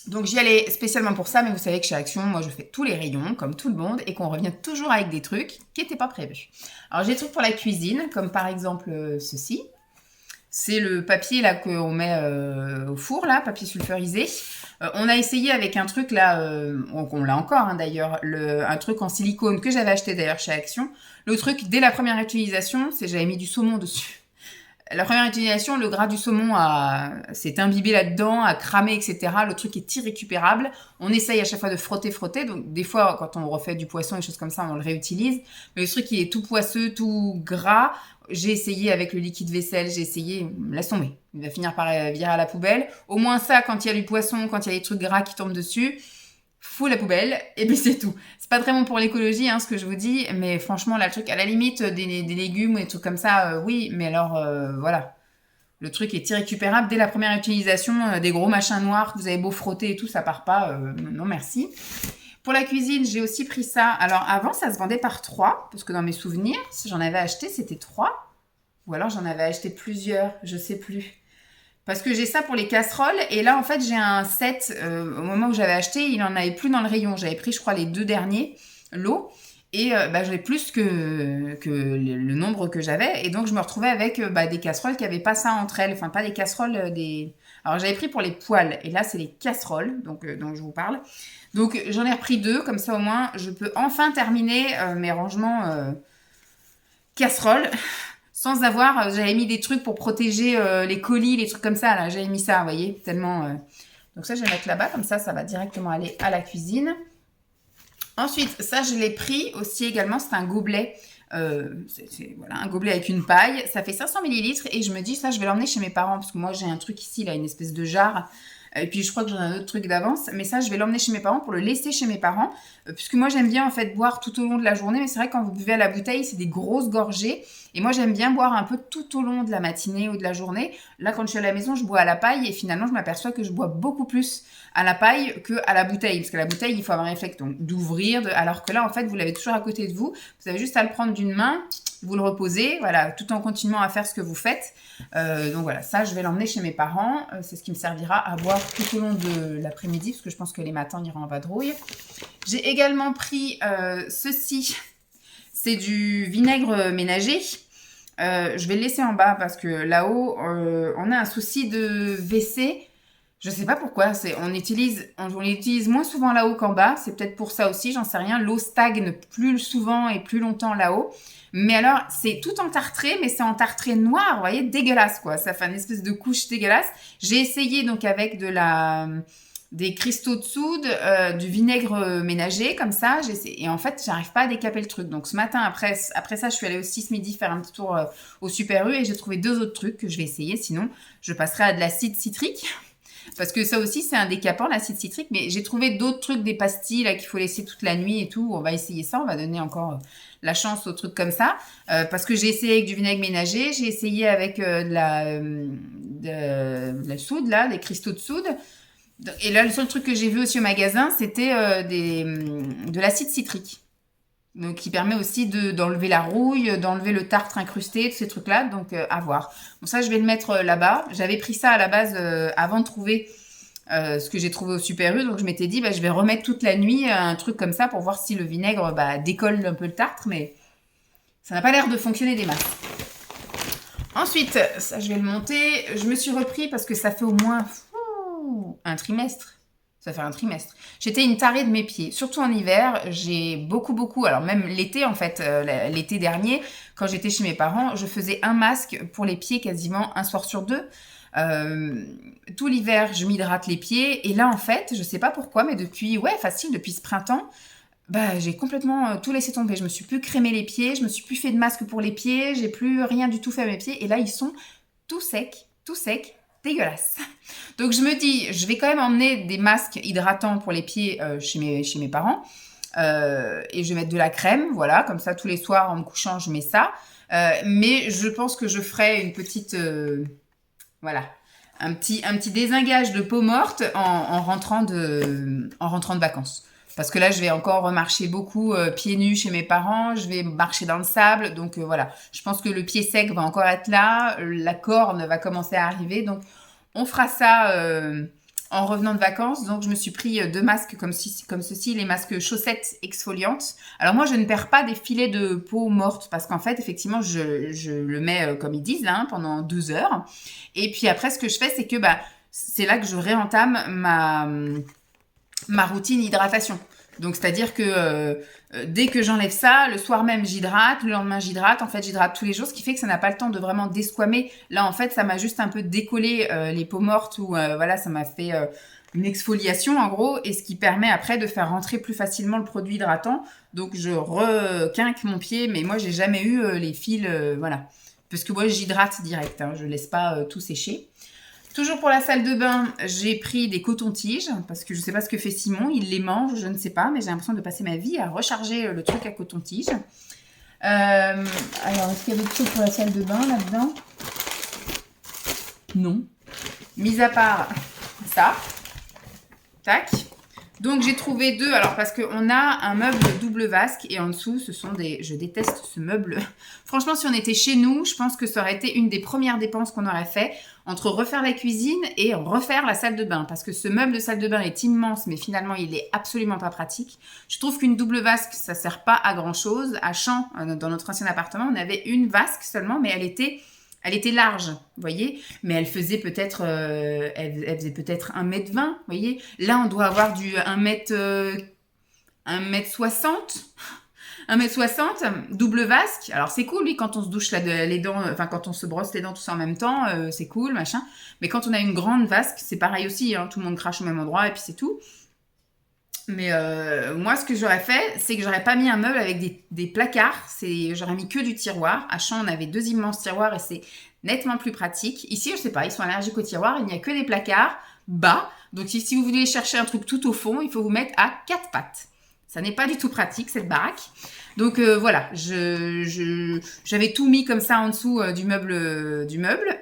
Donc j'y allais spécialement pour ça, mais vous savez que chez Action, moi je fais tous les rayons, comme tout le monde, et qu'on revient toujours avec des trucs qui n'étaient pas prévus. Alors j'ai des trucs pour la cuisine, comme par exemple ceci. C'est le papier là qu'on met au four, là, papier sulfurisé. On a essayé avec un truc là, on l'a encore hein, d'ailleurs, un truc en silicone que j'avais acheté d'ailleurs chez Action. Le truc, dès la première utilisation, c'est j'avais mis du saumon dessus. La première utilisation, le gras du saumon s'est imbibé là-dedans, a cramé, etc. Le truc est irrécupérable. On essaye à chaque fois de frotter. Donc, des fois, quand on refait du poisson et choses comme ça, on le réutilise. Mais le truc, il est tout poisseux, tout gras. J'ai essayé avec le liquide vaisselle, j'ai essayé, laisse tomber. Il va finir par virer à la poubelle. Au moins ça, quand il y a du poisson, quand il y a des trucs gras qui tombent dessus, fous la poubelle, et puis c'est tout. C'est pas très bon pour l'écologie, hein, ce que je vous dis, mais franchement, là, le truc, à la limite, des légumes ou des trucs comme ça, oui, mais alors, voilà. Le truc est irrécupérable dès la première utilisation, des gros machins noirs que vous avez beau frotter et tout, ça part pas, non merci. Pour la cuisine, j'ai aussi pris ça. Alors, avant, ça se vendait par 3, parce que dans mes souvenirs, si j'en avais acheté, c'était 3. Ou alors, j'en avais acheté plusieurs, je sais plus. Parce que j'ai ça pour les casseroles. Et là, en fait, j'ai un set. Au moment où j'avais acheté, il n'en avait plus dans le rayon. J'avais pris, je crois, les 2 derniers lots. Et j'avais plus que le nombre que j'avais. Et donc, je me retrouvais avec des casseroles qui n'avaient pas ça entre elles. Enfin, pas des casseroles, des... Alors, j'avais pris pour les poêles. Et là, c'est les casseroles dont je vous parle. Donc, j'en ai repris 2. Comme ça, au moins, je peux enfin terminer mes rangements casseroles. Sans avoir, j'avais mis des trucs pour protéger les colis, les trucs comme ça, là. J'avais mis ça, vous voyez, tellement... Donc ça, je vais mettre là-bas, comme ça va directement aller à la cuisine. Ensuite, ça, je l'ai pris aussi également, c'est un gobelet. Voilà, un gobelet avec une paille. Ça fait 500 ml et je me dis, ça, je vais l'emmener chez mes parents, parce que moi, j'ai un truc ici, là, une espèce de jarre. Et puis, je crois que j'en ai un autre truc d'avance. Mais ça, je vais l'emmener chez mes parents pour le laisser chez mes parents. Puisque moi, j'aime bien, en fait, boire tout au long de la journée. Mais c'est vrai, quand vous buvez à la bouteille, c'est des grosses gorgées. Et moi, j'aime bien boire un peu tout au long de la matinée ou de la journée. Là, quand je suis à la maison, je bois à la paille. Et finalement, je m'aperçois que je bois beaucoup plus à la paille qu'à la bouteille. Parce qu'à la bouteille, il faut avoir un réflexe d'ouvrir. Alors que là, en fait, vous l'avez toujours à côté de vous. Vous avez juste à le prendre d'une main. Vous le reposez, voilà, tout en continuant à faire ce que vous faites. Donc voilà, ça, je vais l'emmener chez mes parents. C'est ce qui me servira à boire tout au long de l'après-midi, parce que je pense que les matins, on ira en vadrouille. J'ai également pris ceci. C'est du vinaigre ménager. Je vais le laisser en bas, parce que là-haut, on a un souci de WC. Je sais pas pourquoi, on l'utilise moins souvent là-haut qu'en bas. C'est peut-être pour ça aussi, j'en sais rien. L'eau stagne plus souvent et plus longtemps là-haut. Mais alors, c'est tout entartré, mais c'est entartré noir, vous voyez, dégueulasse, quoi. Ça fait une espèce de couche dégueulasse. J'ai essayé donc avec des cristaux de soude, du vinaigre ménager, comme ça. Et en fait, j'arrive pas à décaper le truc. Donc ce matin, après ça, je suis allée aussi ce midi faire un petit tour au Super U et j'ai trouvé 2 autres trucs que je vais essayer. Sinon, je passerai à de l'acide citrique. Parce que ça aussi, c'est un décapant, l'acide citrique. Mais j'ai trouvé d'autres trucs, des pastilles là qu'il faut laisser toute la nuit et tout. On va essayer ça. On va donner encore la chance aux trucs comme ça. Parce que j'ai essayé avec du vinaigre ménager. J'ai essayé avec de la soude, là, des cristaux de soude. Et là, le seul truc que j'ai vu aussi au magasin, c'était de l'acide citrique. Donc, qui permet aussi d'enlever la rouille, d'enlever le tartre incrusté, tous ces trucs-là. Donc, à voir. Bon, ça, je vais le mettre là-bas. J'avais pris ça à la base avant de trouver ce que j'ai trouvé au Super U. Donc, je m'étais dit, je vais remettre toute la nuit un truc comme ça pour voir si le vinaigre décolle un peu le tartre. Mais ça n'a pas l'air de fonctionner des masses. Ensuite, ça, je vais le monter. Je me suis repris parce que ça fait au moins un trimestre. Ça fait un trimestre. J'étais une tarée de mes pieds. Surtout en hiver, j'ai beaucoup... Alors même l'été, en fait, l'été dernier, quand j'étais chez mes parents, je faisais un masque pour les pieds quasiment un soir sur 2. Tout l'hiver, je m'hydrate les pieds. Et là, en fait, je sais pas pourquoi, mais depuis ce printemps, j'ai complètement tout laissé tomber. Je me suis plus crémé les pieds, je me suis plus fait de masque pour les pieds, j'ai plus rien du tout fait à mes pieds. Et là, ils sont tout secs, dégueulasse. Donc je me dis, je vais quand même emmener des masques hydratants pour les pieds chez mes parents. Et je vais mettre de la crème, voilà, comme ça tous les soirs en me couchant, je mets ça. Mais je pense que je ferai une petite, voilà, un petit désingage de peau morte en rentrant de vacances. Parce que là, je vais encore remarcher beaucoup pieds nus chez mes parents. Je vais marcher dans le sable. Donc voilà, je pense que le pied sec va encore être là. La corne va commencer à arriver. Donc on fera ça en revenant de vacances. Donc, je me suis pris 2 masques comme ceci, les masques chaussettes exfoliantes. Alors, moi, je ne perds pas des filets de peau morte parce qu'en fait, effectivement, je le mets, comme ils disent, là, hein, pendant 2 heures. Et puis après, ce que je fais, c'est que c'est là que je réentame ma routine hydratation. Donc, c'est-à-dire que dès que j'enlève ça, le soir même, j'hydrate, le lendemain, j'hydrate. En fait, j'hydrate tous les jours, ce qui fait que ça n'a pas le temps de vraiment desquamer. Là, en fait, ça m'a juste un peu décollé les peaux mortes ou voilà, ça m'a fait une exfoliation, en gros, et ce qui permet après de faire rentrer plus facilement le produit hydratant. Donc, je requinque mon pied, mais moi, j'ai jamais eu les fils, voilà. Parce que moi, j'hydrate direct, hein, je laisse pas tout sécher. Toujours pour la salle de bain, j'ai pris des cotons-tiges, parce que je ne sais pas ce que fait Simon, il les mange, je ne sais pas, mais j'ai l'impression de passer ma vie à recharger le truc à coton-tige. Alors, est-ce qu'il y a d'autres choses pour la salle de bain là-dedans? Non. Mis à part ça, tac. Donc j'ai trouvé 2, alors parce qu'on a un meuble double vasque et en dessous ce sont des... Je déteste ce meuble. Franchement, si on était chez nous, je pense que ça aurait été une des premières dépenses qu'on aurait fait entre refaire la cuisine et refaire la salle de bain. Parce que ce meuble de salle de bain est immense, mais finalement il est absolument pas pratique. Je trouve qu'une double vasque, ça sert pas à grand chose. À Champs, dans notre ancien appartement, on avait une vasque seulement, mais elle était large, vous voyez, mais elle faisait peut-être, elle faisait peut-être 1,20 m, vous voyez. Là, on doit avoir du 1,60 m, double vasque. Alors, c'est cool, oui, quand on se douche les dents, enfin, quand on se brosse les dents tous en même temps, c'est cool, machin. Mais quand on a une grande vasque, c'est pareil aussi, hein, tout le monde crache au même endroit et puis c'est tout. Mais moi, ce que j'aurais fait, c'est que j'aurais pas mis un meuble avec des placards. J'aurais mis que du tiroir. À Champs, on avait 2 immenses tiroirs et c'est nettement plus pratique. Ici, je sais pas, ils sont allergiques aux tiroirs. Il n'y a que des placards bas. Donc, si vous voulez chercher un truc tout au fond, il faut vous mettre à 4 pattes. Ça n'est pas du tout pratique, cette baraque. Donc, voilà, j'avais tout mis comme ça en dessous du meuble.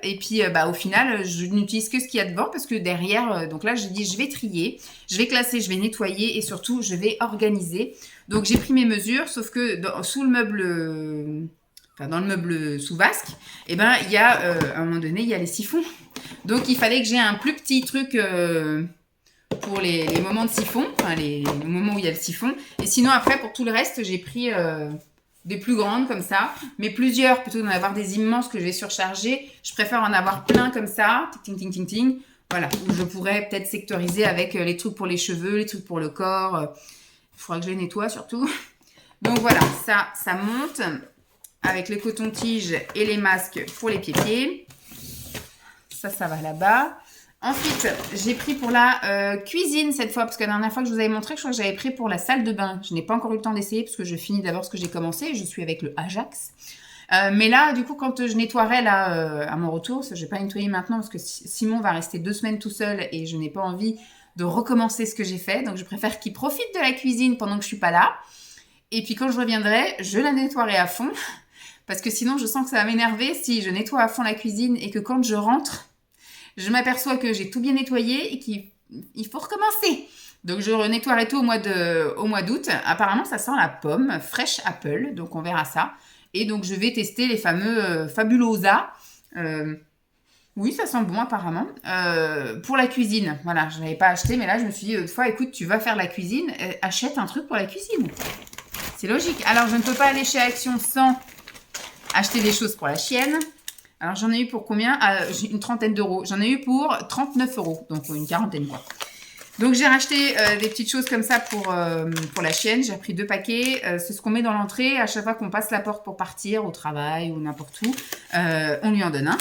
Et puis, au final, je n'utilise que ce qu'il y a devant parce que derrière, donc là, j'ai dit, je vais trier, je vais classer, je vais nettoyer et surtout, je vais organiser. Donc, j'ai pris mes mesures, sauf que sous le meuble... dans le meuble sous vasque, il y a, à un moment donné, il y a les siphons. Donc, il fallait que j'ai un plus petit truc pour les moments de siphon, enfin les moments où il y a le siphon. Et sinon, après, pour tout le reste, j'ai pris des plus grandes comme ça, mais plusieurs, plutôt que d'en avoir des immenses que je vais surcharger. Je préfère en avoir plein comme ça, ting, ting, ting, ting. Voilà, où je pourrais peut-être sectoriser avec les trucs pour les cheveux, les trucs pour le corps. Il faudra que je les nettoie surtout. Donc voilà, ça monte avec les cotons-tiges et les masques pour les pieds. Ça va là-bas. Ensuite, j'ai pris pour la cuisine cette fois, parce que la dernière fois que je vous avais montré, je crois que j'avais pris pour la salle de bain. Je n'ai pas encore eu le temps d'essayer, parce que je finis d'abord ce que j'ai commencé. Je suis avec le Ajax. Mais là, du coup, quand je nettoierai là, à mon retour, je ne vais pas nettoyer maintenant, parce que Simon va rester 2 semaines tout seul, et je n'ai pas envie de recommencer ce que j'ai fait. Donc, je préfère qu'il profite de la cuisine pendant que je ne suis pas là. Et puis, quand je reviendrai, je la nettoierai à fond. Parce que sinon, je sens que ça va m'énerver si je nettoie à fond la cuisine et que quand je rentre, je m'aperçois que j'ai tout bien nettoyé et qu'il faut recommencer. Donc, je nettoierai tout au mois d'août. Apparemment, ça sent la pomme, Fresh Apple. Donc, on verra ça. Et donc, je vais tester les fameux Fabulosa. Oui, ça sent bon apparemment. Pour la cuisine, voilà, je n'avais pas acheté, mais là, je me suis dit, une fois, écoute, tu vas faire la cuisine, achète un truc pour la cuisine. C'est logique. Alors, je ne peux pas aller chez Action sans acheter des choses pour la chienne. Alors, j'en ai eu pour combien? Une trentaine d'euros. J'en ai eu pour 39 euros, donc une quarantaine quoi. Donc, j'ai racheté des petites choses comme ça pour la chienne. J'ai pris 2 paquets. C'est ce qu'on met dans l'entrée. À chaque fois qu'on passe la porte pour partir au travail ou n'importe où, on lui en donne un.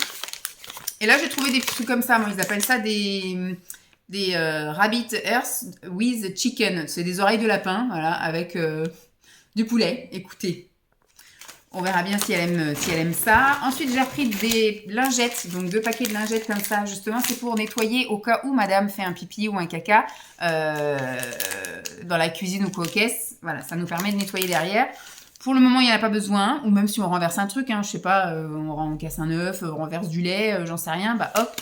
Et là, j'ai trouvé des petits trucs comme ça. Moi, ils appellent ça des Rabbit Earth with Chicken. C'est des oreilles de lapin, voilà, avec du poulet. Écoutez. On verra bien si elle aime ça. Ensuite, j'ai repris des lingettes. Donc, 2 paquets de lingettes comme ça. Justement, c'est pour nettoyer au cas où madame fait un pipi ou un caca dans la cuisine ou coquesse. Voilà, ça nous permet de nettoyer derrière. Pour le moment, il n'y en a pas besoin. Ou même si on renverse un truc, hein, je sais pas, on casse un œuf, on renverse du lait, j'en sais rien. Bah hop,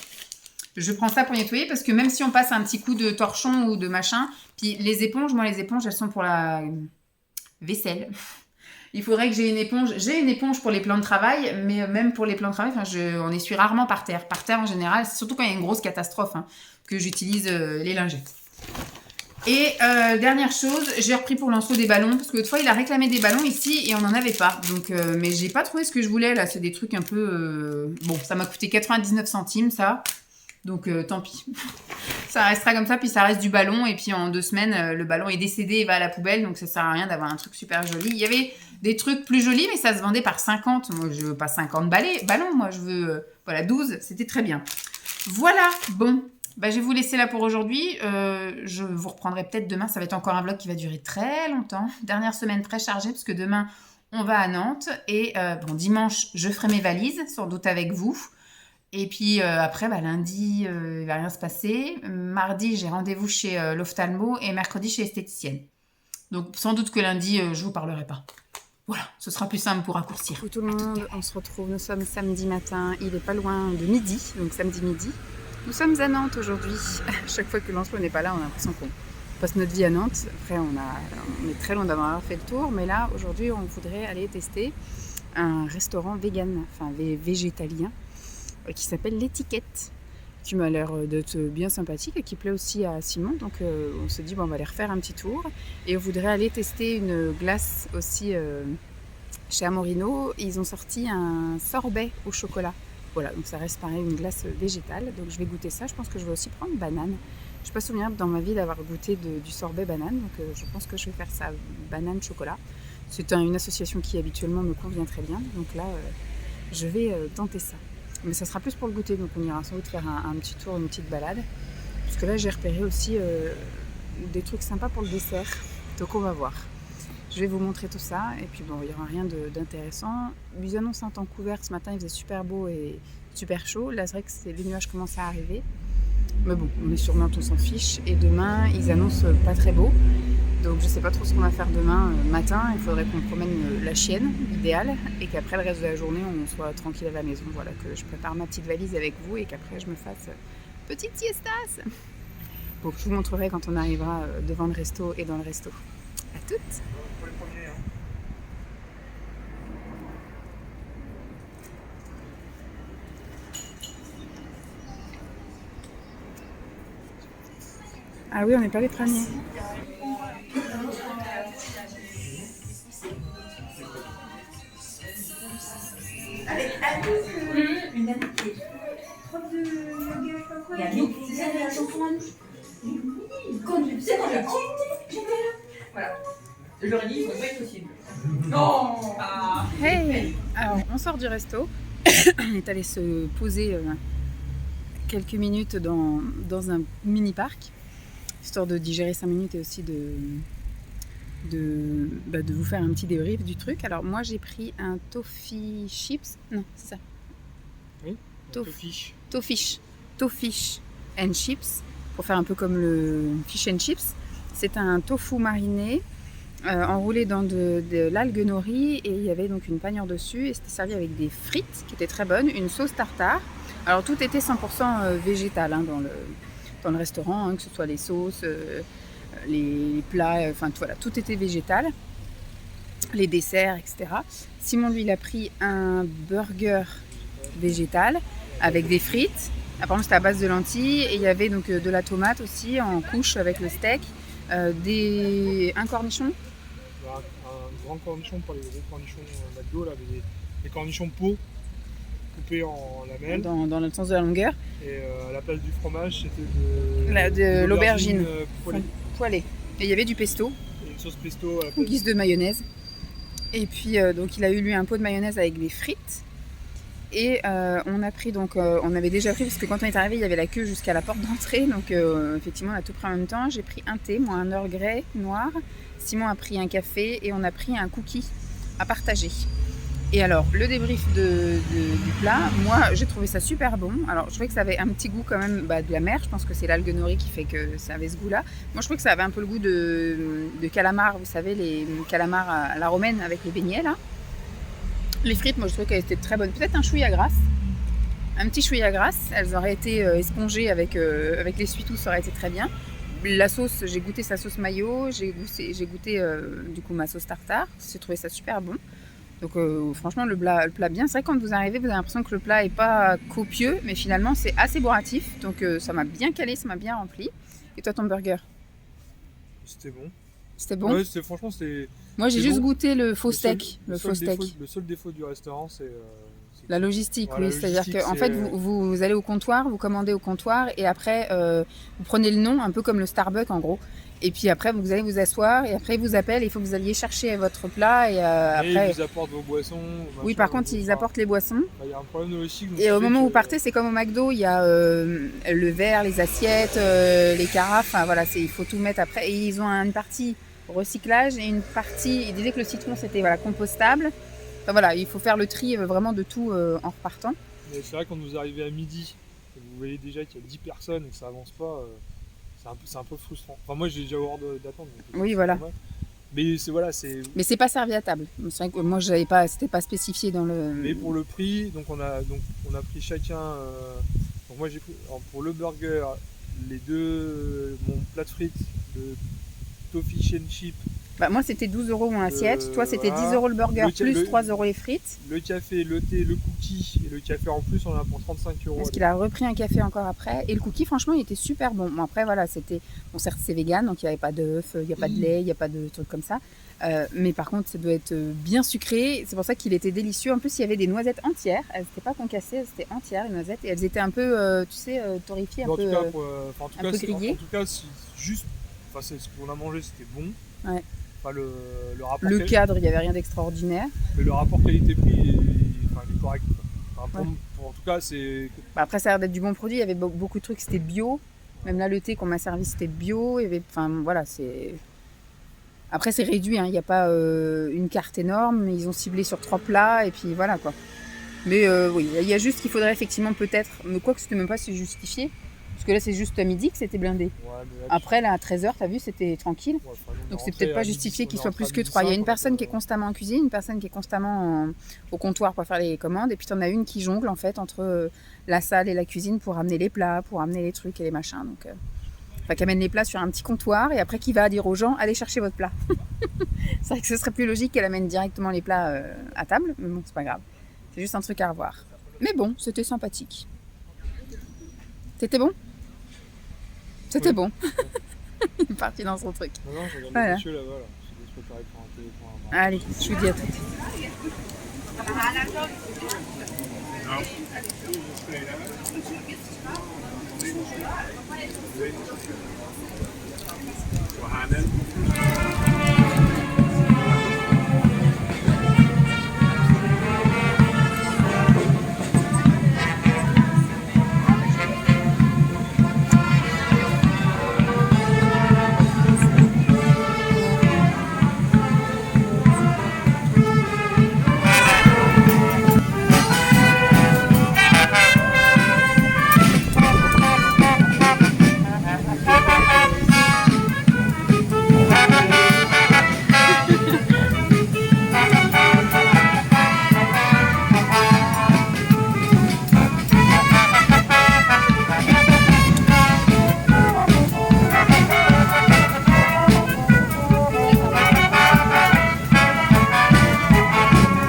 je prends ça pour nettoyer. Parce que même si on passe un petit coup de torchon ou de machin, puis les éponges, moi les éponges, elles sont pour la vaisselle. Il faudrait que j'ai une éponge. J'ai une éponge pour les plans de travail, mais même pour les plans de travail, on essuie rarement par terre. Par terre, en général, surtout quand il y a une grosse catastrophe, hein, que j'utilise les lingettes. Et dernière chose, j'ai repris pour Lancelot des ballons, parce que l'autre fois, il a réclamé des ballons ici, et on n'en avait pas. Donc, mais j'ai pas trouvé ce que je voulais, là. C'est des trucs un peu... Bon, ça m'a coûté 99 centimes, ça. Donc, tant pis. Ça restera comme ça, puis ça reste du ballon, et puis en 2 semaines, le ballon est décédé et va à la poubelle, donc ça sert à rien d'avoir un truc super joli. Il y avait des trucs plus jolis, mais ça se vendait par 50. Moi, je veux pas 50 ballons, moi, je veux... voilà, 12, c'était très bien. Voilà, bon... Bah, je vais vous laisser là pour aujourd'hui. Je vous reprendrai peut-être demain. Ça va être encore un vlog qui va durer très longtemps. Dernière semaine très chargée parce que demain, on va à Nantes. Et bon, dimanche, je ferai mes valises, sans doute avec vous. Et puis après, bah, lundi, il va rien se passer. Mardi, j'ai rendez-vous chez l'ophtalmo et mercredi chez l'esthéticienne. Donc sans doute que lundi, je vous parlerai pas. Voilà, ce sera plus simple pour raccourcir. Tout le monde, on se retrouve. Nous sommes samedi matin. Il est pas loin de midi, donc samedi midi. Nous sommes à Nantes aujourd'hui. Chaque fois que Lancelot n'est pas là, on a l'impression qu'on passe notre vie à Nantes. Après, on est très loin d'avoir fait le tour, mais là, aujourd'hui, on voudrait aller tester un restaurant vegan, enfin végétalien, qui s'appelle L'Étiquette, qui m'a l'air d'être bien sympathique et qui plaît aussi à Simon. Donc, on se dit, bon, on va aller refaire un petit tour. Et on voudrait aller tester une glace aussi chez Amorino. Ils ont sorti un sorbet au chocolat. Voilà, donc ça reste pareil, une glace végétale. Donc je vais goûter ça. Je pense que je vais aussi prendre banane. Je n'ai pas souvenir dans ma vie d'avoir goûté du sorbet banane. Donc je pense que je vais faire ça, banane chocolat. C'est une association qui habituellement me convient très bien. Donc là, je vais tenter ça. Mais ça sera plus pour le goûter. Donc on ira sans doute faire un petit tour, une petite balade. Parce que là, j'ai repéré aussi des trucs sympas pour le dessert. Donc on va voir. Je vais vous montrer tout ça, et puis bon, il n'y aura rien d'intéressant. Ils annoncent un temps couvert ce matin, il faisait super beau et super chaud. Là, c'est vrai que les nuages commencent à arriver. Mais bon, on est sur Nantes, on s'en fiche. Et demain, ils annoncent pas très beau. Donc je sais pas trop ce qu'on va faire demain matin. Il faudrait qu'on promène la chienne, idéal. Et qu'après, le reste de la journée, on soit tranquille à la maison. Voilà, que je prépare ma petite valise avec vous et qu'après, je me fasse petite siestas. Bon, je vous montrerai quand on arrivera devant le resto et dans le resto. À toutes! Ah oui, on n'est pas les premiers. Avec une amie qui est prof de yoga, quoi. Et Anouk, c'est ça la chanson Anouk. Tu sais, quand j'étais là. Voilà. Je leur ai dit, ça va pas être possible. Non. Hey! Alors, on sort du resto. On est allé se poser quelques minutes dans un mini-parc. Histoire de digérer 5 minutes et aussi de vous faire un petit débrief du truc. Alors moi j'ai pris un toffee chips. Non, c'est ça. Oui, Tofish and chips. Pour faire un peu comme le fish and chips. C'est un tofu mariné enroulé dans de l'algue nori et il y avait donc une panure dessus et c'était servi avec des frites qui étaient très bonnes, une sauce tartare. Alors tout était 100% végétal hein, dans le restaurant, hein, que ce soit les sauces, les plats, enfin voilà, tout était végétal, les desserts, etc. Simon, lui, il a pris un burger végétal avec des frites. Apparemment, c'était à base de lentilles et il y avait donc de la tomate aussi en couche avec le steak, un cornichon. Un grand cornichon, pas les gros cornichons McDo, là, mais des cornichons pot coupés en lamelles. Dans le sens de la longueur. Et à la place du fromage, c'était de l'aubergine poêlée. Et il y avait du pesto. Et une sauce pesto à la En place. guise de mayonnaise. Et puis, donc, il a eu lui un pot de mayonnaise avec des frites. Et on a pris, donc, on avait déjà pris, parce que quand on est arrivé, il y avait la queue jusqu'à la porte d'entrée. Donc, effectivement, on a tout pris en même temps. J'ai pris un thé, moi, un Earl Grey noir. Simon a pris un café et on a pris un cookie à partager. Et alors, le débrief du plat, moi, j'ai trouvé ça super bon. Alors, je trouvais que ça avait un petit goût quand même de la mer. Je pense que c'est l'algue nori qui fait que ça avait ce goût-là. Moi, je trouvais que ça avait un peu le goût de calamar. Vous savez, les calamars à la romaine avec les beignets, là. Les frites, moi, je trouvais qu'elles étaient très bonnes. Peut-être un chouïa grasse. Un petit chouïa grasse. Elles auraient été espongées avec les suitous, ça aurait été très bien. la sauce, j'ai goûté sa sauce mayo, j'ai goûté du coup ma sauce tartare. J'ai trouvé ça super bon. Donc franchement, le plat bien. C'est vrai que quand vous arrivez, vous avez l'impression que le plat est pas copieux, mais finalement, c'est assez bourratif. Donc ça m'a bien calé, ça m'a bien rempli. Et toi, ton burger, C'était bon. c'était bon? Ouais, franchement, Moi, j'ai c'est juste bon. goûté le faux Le seul, steak. le Le seul faux steak. le seul défaut du restaurant, c'est La logistique, voilà, oui. la C'est-à-dire logistique, qu'en fait, vous allez au comptoir, vous commandez au comptoir, et après, vous prenez le nom, un peu comme le Starbucks en gros. Et puis après, vous allez vous asseoir, et après, ils vous appellent, il faut que vous alliez chercher votre plat, et mais ils après... vous apportent vos boissons, Oui, machin, par contre, ils apportent les boissons. il y a un problème de logistique. Donc Et au qui fait moment où vous que- partez, c'est comme au McDo, il y a le verre, les assiettes, les carafes, enfin voilà, il faut tout mettre après. Et ils ont une partie recyclage et une partie, ils disaient que le citron c'était voilà, compostable. Enfin voilà, il faut faire le tri vraiment de tout en repartant. Mais c'est vrai, quand vous arrivez à midi, et vous voyez déjà qu'il y a 10 personnes et que ça avance pas, c'est un peu frustrant. Enfin, moi j'ai déjà hors d'attendre. Donc, Oui, c'est voilà. normal. Mais voilà, c'est. Mais c'est pas servi à table. C'est vrai que moi, c'était pas spécifié dans le. Mais pour le prix, donc on a pris chacun. Donc moi j'ai pris alors, pour le burger, les deux, mon plat de frites, le toffee fish and chip, Bah, moi, c'était 12 € mon assiette. Toi, c'était voilà. 10 € le burger, plus le- 3 € les frites. le café, le thé, le cookie et le café en plus, on en a pour 35 euros. Parce qu'il a repris un café encore après. Et le cookie, franchement, il était super bon. Bon, après, voilà, c'était. Bon, certes, c'est vegan, donc il n'y avait pas d'œufs, il n'y a pas de lait, il n'y a pas de trucs comme ça. Mais par contre, ça doit être bien sucré. C'est pour ça qu'il était délicieux. En plus, il y avait des noisettes entières. Elles n'étaient pas concassées, elles étaient entières, les noisettes. Et elles étaient un peu, tu sais, torréfiées, un Mais peu. en tout un cas, peu grillé. en tout cas, juste, enfin, c'est ce qu'on a mangé, c'était bon. Ouais. Enfin, le rapport. Le cadre, il n'y avait rien d'extraordinaire. Mais le rapport qualité-prix, il est correct. Enfin, Ouais. en tout cas, c'est. Bah, après, ça a l'air d'être du bon produit. Il y avait beaucoup de trucs, c'était bio. Même là, le thé qu'on m'a servi, c'était bio. Il y avait, enfin, voilà, c'est. Après, c'est réduit, hein. Il n'y a pas une carte énorme. Mais ils ont ciblé sur 3 plats et puis voilà quoi. Mais oui, il y a juste qu'il faudrait effectivement peut-être. Mais quoi que c'était même pas si justifié. Parce que là, c'est juste à midi que c'était blindé. Ouais, mais là, Après, là, à 13h, t'as vu, c'était tranquille. ouais, enfin, on est Donc c'est rentré peut-être pas à justifié midi- qu'il on est soit rentré plus à que midi 3. Il y a 5, une personne donc, qui est constamment en cuisine, une personne qui est constamment au comptoir pour faire les commandes, et puis t'en as une qui jongle en fait entre la salle et la cuisine pour amener les plats, pour amener les trucs et les machins. Donc, enfin, qui amène les plats sur un petit comptoir et après qui va dire aux gens allez chercher votre plat. C'est vrai que ce serait plus logique qu'elle amène directement les plats à table, mais bon, c'est pas grave. C'est juste un truc à revoir. Mais bon, c'était sympathique. C'était bon? C'était Oui. bon. Il est parti dans son truc. Non, non, je regarde Voilà. le monsieur là-bas, là. Je vais se préparer pour un téléphone. Allez, je vous dis à toutes.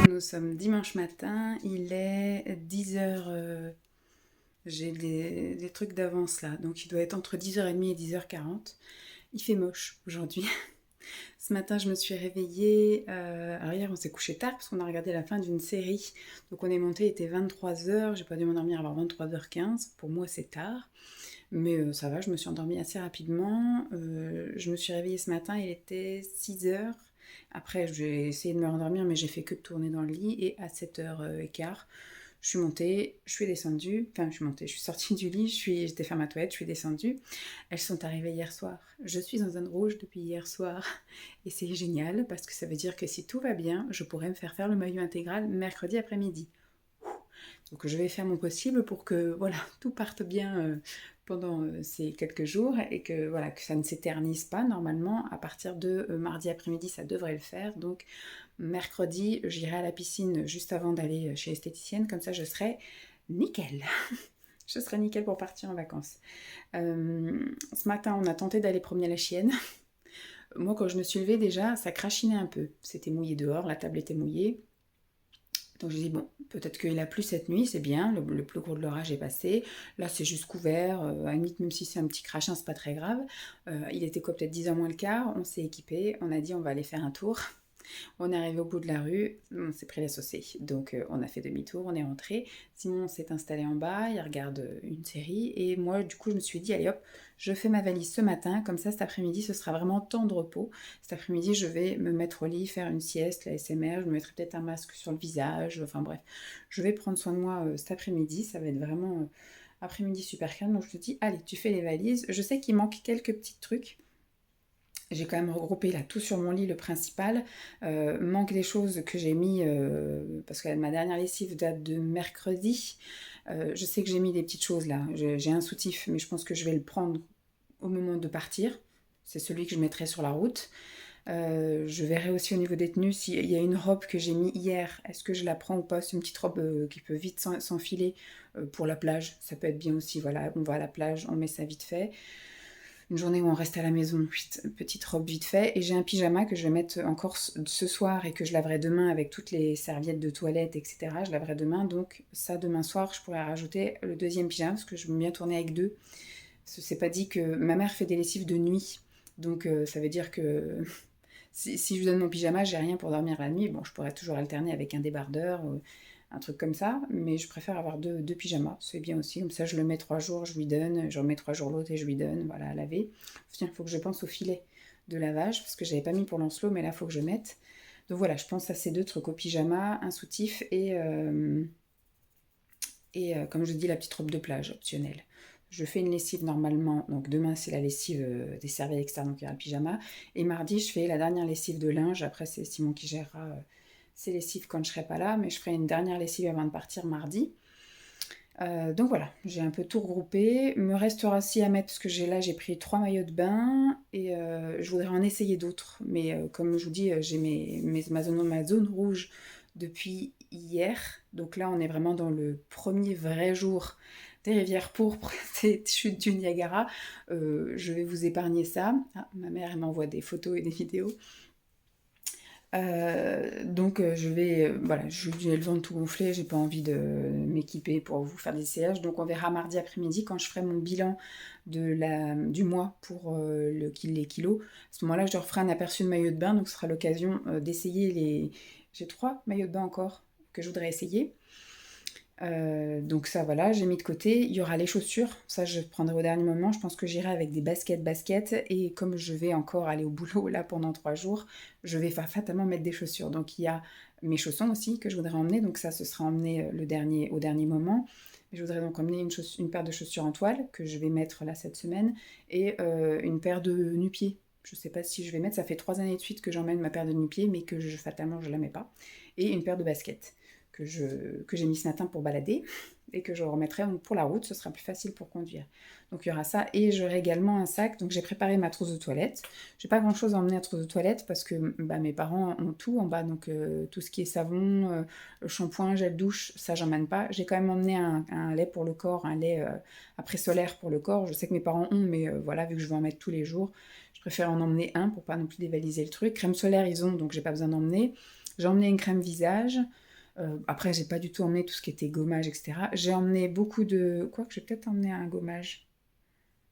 Nous sommes dimanche matin, il est 10h. J'ai des trucs d'avance là, donc il doit être entre 10h30 et 10h40. Il fait moche aujourd'hui. Ce matin, je me suis réveillée. Alors hier, on s'est couché tard parce qu'on a regardé la fin d'une série. Donc on est monté, il était 23h. J'ai pas dû m'endormir avant 23h15. Pour moi, c'est tard. Mais ça va, je me suis endormie assez rapidement. Je me suis réveillée ce matin, il était 6h. Après, j'ai essayé de me rendormir, mais j'ai fait que de tourner dans le lit. Et à 7h15, je suis montée, je suis descendue. Enfin, je suis sortie du lit, j'étais faire ma toilette, je suis descendue. Elles sont arrivées hier soir. Je suis en zone rouge depuis hier soir. Et c'est génial, parce que ça veut dire que si tout va bien, je pourrais me faire le maillot intégral mercredi après-midi. Donc je vais faire mon possible pour que voilà, tout parte bien pendant ces quelques jours et que, voilà, que ça ne s'éternise pas. Normalement, à partir de mardi après-midi, ça devrait le faire. Donc mercredi, j'irai à la piscine juste avant d'aller chez l'esthéticienne. Comme ça, je serai nickel. Je serai nickel pour partir en vacances. Ce matin, on a tenté d'aller promener la chienne. Moi, quand je me suis levée, déjà, ça crachinait un peu. C'était mouillé dehors, la table était mouillée. Donc j'ai dit, bon, peut-être qu'il a plu cette nuit, c'est bien, le plus gros de l'orage est passé. Là, c'est juste couvert, à la limite, même si c'est un petit crachin, c'est pas très grave. Il était quoi, peut-être 10h moins le quart, on s'est équipé, on a dit, on va aller faire un tour. On est arrivé au bout de la rue, on s'est pris la saucée. Donc on a fait demi-tour, on est rentré. Simon s'est installé en bas, il regarde une série. Et moi, du coup, je me suis dit, allez hop, je fais ma valise ce matin. Comme ça, cet après-midi, ce sera vraiment temps de repos. Cet après-midi, je vais me mettre au lit, faire une sieste, la SMR. Je me mettrai peut-être un masque sur le visage. Enfin bref, je vais prendre soin de moi cet après-midi. Ça va être vraiment après-midi super calme. Donc je te dis, allez, tu fais les valises. Je sais qu'il manque quelques petits trucs. J'ai quand même regroupé là tout sur mon lit, le principal. Manque des choses que j'ai mis, parce que ma dernière lessive date de mercredi. Je sais que j'ai mis des petites choses là. J'ai un soutif, mais je pense que je vais le prendre au moment de partir. C'est celui que je mettrai sur la route. Je verrai aussi au niveau des tenues s'il y a une robe que j'ai mis hier. Est-ce que je la prends ou pas? C'est une petite robe qui peut vite s'enfiler pour la plage. Ça peut être bien aussi. Voilà, on va à la plage, on met ça vite fait. Une journée où on reste à la maison, petite robe vite fait. Et j'ai un pyjama que je vais mettre encore ce soir et que je laverai demain avec toutes les serviettes de toilette, etc. Je laverai demain. Donc ça, demain soir, je pourrais rajouter le deuxième pyjama parce que je veux bien tourner avec deux. C'est pas dit que ma mère fait des lessives de nuit. Donc ça veut dire que si je lui donne mon pyjama, j'ai rien pour dormir la nuit. Bon, je pourrais toujours alterner avec un débardeur, un truc comme ça, mais je préfère avoir deux pyjamas, c'est bien aussi, comme ça je le mets 3 jours, je lui donne, je remets 3 jours l'autre et je lui donne, voilà, à laver. Tiens, il faut que je pense au filet de lavage, parce que j'avais pas mis pour Lancelot, mais là il faut que je mette. Donc voilà, je pense à ces 2 trucs, au pyjama, un soutif et comme je dis, la petite robe de plage optionnelle. Je fais une lessive normalement, donc demain c'est la lessive des serviettes externes, donc il y a le pyjama, et mardi je fais la dernière lessive de linge, après c'est Simon qui gérera ces lessives quand je serai pas là, mais je ferai une dernière lessive avant de partir mardi. Donc voilà, j'ai un peu tout regroupé. Me restera aussi à mettre, parce que j'ai pris 3 maillots de bain, et je voudrais en essayer d'autres. Mais comme je vous dis, j'ai ma zone rouge depuis hier. Donc là, on est vraiment dans le premier vrai jour des rivières pourpres, des chutes du Niagara. Je vais vous épargner ça. Ah, ma mère, elle m'envoie des photos et des vidéos. Donc je vais, voilà, j'ai le vent de tout gonfler, j'ai pas envie de m'équiper pour vous faire des essayages, donc on verra mardi après-midi quand je ferai mon bilan du mois pour les kilos. À ce moment-là, je leur ferai un aperçu de maillot de bain, donc ce sera l'occasion d'essayer j'ai 3 maillots de bain encore que je voudrais essayer. Donc ça voilà, j'ai mis de côté. Il y aura les chaussures, ça je prendrai au dernier moment. Je pense que j'irai avec des baskets, et comme je vais encore aller au boulot là pendant 3 jours, je vais fatalement mettre des chaussures. Donc il y a mes chaussons aussi que je voudrais emmener, donc ça ce sera emmené au dernier moment. Je voudrais donc emmener une paire de chaussures en toile que je vais mettre là cette semaine, et une paire de nu-pieds. Je sais pas si je vais mettre, ça fait 3 années de suite que j'emmène ma paire de nu-pieds, mais que fatalement je la mets pas. Et une paire de baskets que j'ai mis ce matin pour balader et que je remettrai pour la route, ce sera plus facile pour conduire. Donc il y aura ça, et j'aurai également un sac, donc j'ai préparé ma trousse de toilette. J'ai pas grand chose à emmener à trousse de toilette parce que mes parents ont tout en bas, donc tout ce qui est savon, shampoing, gel douche, ça j'emmène pas. J'ai quand même emmené un lait pour le corps, un lait après solaire pour le corps. Je sais que mes parents ont, mais voilà, vu que je vais en mettre tous les jours, je préfère en emmener un pour pas non plus dévaliser le truc. Crème solaire ils ont, donc j'ai pas besoin d'emmener. J'ai emmené une crème visage. Après, j'ai pas du tout emmené tout ce qui était gommage, etc. J'ai emmené beaucoup de... Quoi que j'ai peut-être emmené un gommage.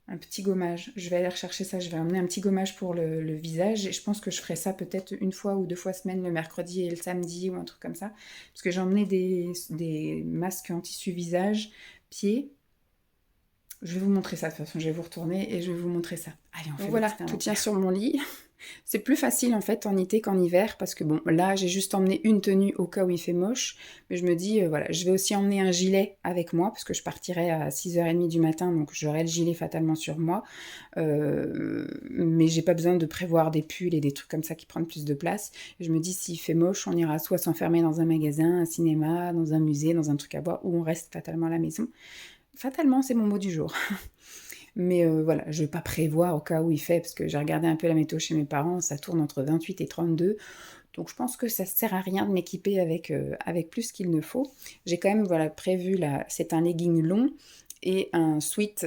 Un petit gommage. Je vais aller rechercher ça. Je vais emmener un petit gommage pour le visage. Et je pense que je ferai ça peut-être 1 fois ou 2 fois semaine, le mercredi et le samedi, ou un truc comme ça. Parce que j'ai emmené des masques en tissu visage, pied. Je vais vous montrer ça. De toute façon, je vais vous retourner et je vais vous montrer ça. Allez, on fait voilà, tout tient sur mon lit. C'est plus facile en fait en été qu'en hiver, parce que bon, là j'ai juste emmené une tenue au cas où il fait moche, mais je me dis, voilà, je vais aussi emmener un gilet avec moi, parce que je partirai à 6h30 du matin, donc j'aurai le gilet fatalement sur moi, mais j'ai pas besoin de prévoir des pulls et des trucs comme ça qui prennent plus de place. Et je me dis, s'il fait moche, on ira soit s'enfermer dans un magasin, un cinéma, dans un musée, dans un truc à voir, ou on reste fatalement à la maison. Fatalement, c'est mon mot du jour. Mais voilà, je ne vais pas prévoir au cas où il fait, parce que j'ai regardé un peu la météo chez mes parents, ça tourne entre 28 et 32. Donc je pense que ça ne sert à rien de m'équiper avec plus qu'il ne faut. J'ai quand même prévu, là, c'est un legging long, et un sweat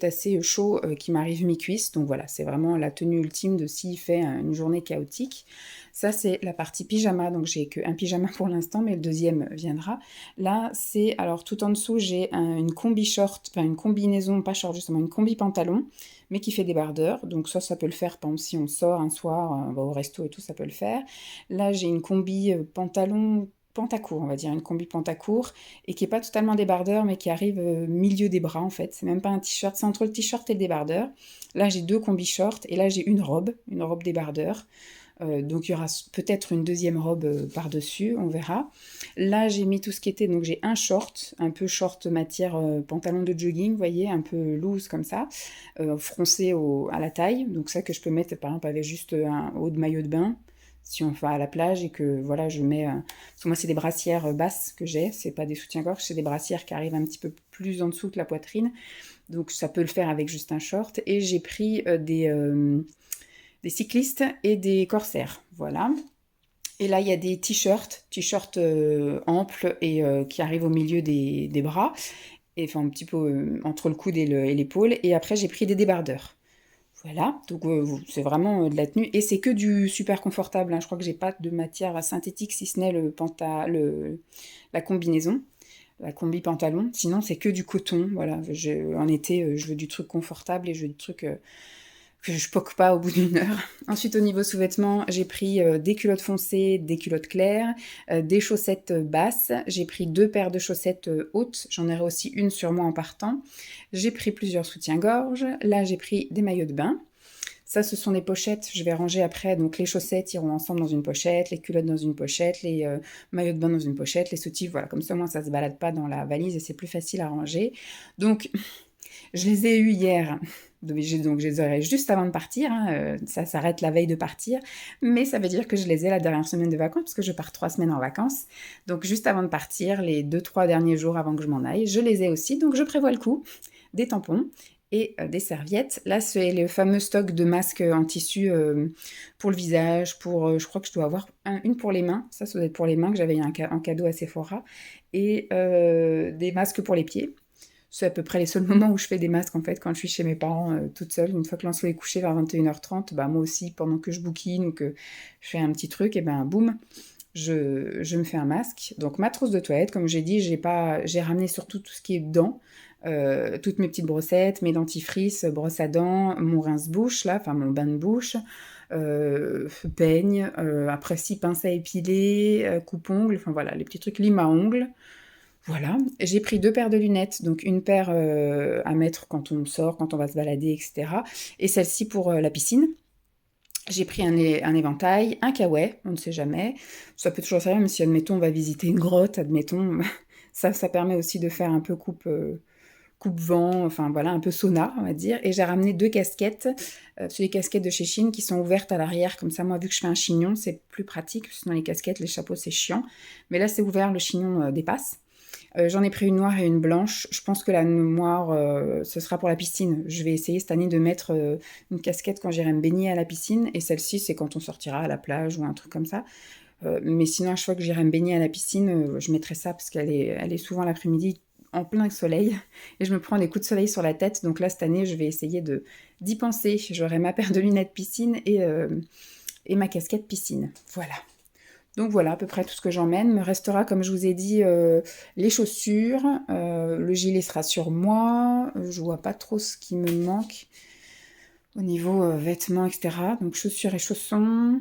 assez chaud qui m'arrive mi-cuisse. Donc voilà, c'est vraiment la tenue ultime de s'il fait une journée chaotique. Ça, c'est la partie pyjama, donc j'ai qu'un pyjama pour l'instant, mais le deuxième viendra. Là, c'est, alors tout en dessous, j'ai une combi short, enfin une combinaison, pas short justement, une combi pantalon, mais qui fait débardeur. Donc ça peut le faire, par exemple, si on sort un soir, on va au resto et tout, ça peut le faire. Là, j'ai une combi pantalon pantacourt, on va dire, une combi pantacourt, et qui est pas totalement débardeur, mais qui arrive au milieu des bras, en fait. C'est même pas un t-shirt, c'est entre le t-shirt et le débardeur. Là, j'ai 2 combis shorts, et là, j'ai une robe débardeur. Donc il y aura peut-être une deuxième robe par-dessus, on verra. Là, j'ai mis tout ce qui était, donc j'ai un short, un peu short matière pantalon de jogging, vous voyez, un peu loose comme ça, froncé à la taille. Donc ça que je peux mettre par exemple avec juste un haut de maillot de bain, si on va à la plage et que voilà, je mets... parce que moi, c'est des brassières basses que j'ai, c'est pas des soutiens-gorge, c'est des brassières qui arrivent un petit peu plus en dessous que la poitrine. Donc ça peut le faire avec juste un short. Et j'ai pris des cyclistes et des corsaires, voilà. Et là, il y a des t-shirts amples et qui arrivent au milieu des bras, et enfin un petit peu entre le coude et l'épaule. Et après, j'ai pris des débardeurs. Voilà, donc c'est vraiment de la tenue. Et c'est que du super confortable, hein. Je crois que j'ai pas de matière synthétique, si ce n'est la combinaison, la combi pantalon. Sinon, c'est que du coton, voilà. En été, je veux du truc confortable et je veux du truc... que je poque pas au bout d'une heure. Ensuite, au niveau sous-vêtements, j'ai pris des culottes foncées, des culottes claires, des chaussettes basses. J'ai pris 2 paires de chaussettes hautes. J'en aurai aussi une sur moi en partant. J'ai pris plusieurs soutiens-gorge. Là, j'ai pris des maillots de bain. Ça, ce sont des pochettes. Je vais ranger après. Donc, les chaussettes iront ensemble dans une pochette, les culottes dans une pochette, les maillots de bain dans une pochette, les soutifs, voilà. Comme ça, moi, ça se balade pas dans la valise et c'est plus facile à ranger. Donc, je les ai eus hier. Donc je les aurai juste avant de partir, hein, ça s'arrête la veille de partir, mais ça veut dire que je les ai la dernière semaine de vacances, parce que je pars 3 semaines en vacances, donc juste avant de partir, les 2-3 derniers jours avant que je m'en aille, je les ai aussi, donc je prévois le coup, des tampons et des serviettes. Là, c'est le fameux stock de masques en tissu pour le visage, je crois que je dois avoir une pour les mains, ça doit être pour les mains, que j'avais eu en cadeau à Sephora, et des masques pour les pieds. C'est à peu près les seuls moments où je fais des masques, en fait, quand je suis chez mes parents toute seule. Une fois que Lancelot est couché vers 21h30, bah, moi aussi, pendant que je bouquine ou que je fais un petit truc, et ben boum, je me fais un masque. Donc ma trousse de toilette, comme j'ai dit, j'ai ramené surtout tout ce qui est dents, toutes mes petites brossettes, mes dentifrices, brosse à dents, mon rince-bouche, là, enfin mon bain de bouche, peigne, après 6 pinces à épiler, coupe-ongles, enfin voilà, les petits trucs lime à ongles. Voilà, j'ai pris 2 paires de lunettes, donc une paire à mettre quand on sort, quand on va se balader, etc. Et celle-ci pour la piscine. J'ai pris un éventail, un kawaii, on ne sait jamais. Ça peut toujours servir, même si, admettons, on va visiter une grotte, admettons. Ça permet aussi de faire un peu coupe-vent, enfin voilà, un peu sauna, on va dire. Et j'ai ramené 2 casquettes, c'est les casquettes de chez Chine qui sont ouvertes à l'arrière. Comme ça, moi, vu que je fais un chignon, c'est plus pratique. Sinon, les casquettes, les chapeaux, c'est chiant. Mais là, c'est ouvert, le chignon dépasse. J'en ai pris une noire et une blanche. Je pense que la noire, ce sera pour la piscine. Je vais essayer cette année de mettre une casquette quand j'irai me baigner à la piscine. Et celle-ci, c'est quand on sortira à la plage ou un truc comme ça. Mais sinon, à chaque fois que j'irai me baigner à la piscine, je mettrai ça parce qu'elle est souvent l'après-midi en plein soleil. Et je me prends des coups de soleil sur la tête. Donc là, cette année, je vais essayer d'y penser. J'aurai ma paire de lunettes piscine et ma casquette piscine. Voilà. Donc voilà à peu près tout ce que j'emmène. Me restera, comme je vous ai dit, les chaussures. Le gilet sera sur moi. Je vois pas trop ce qui me manque au niveau vêtements, etc. Donc chaussures et chaussons.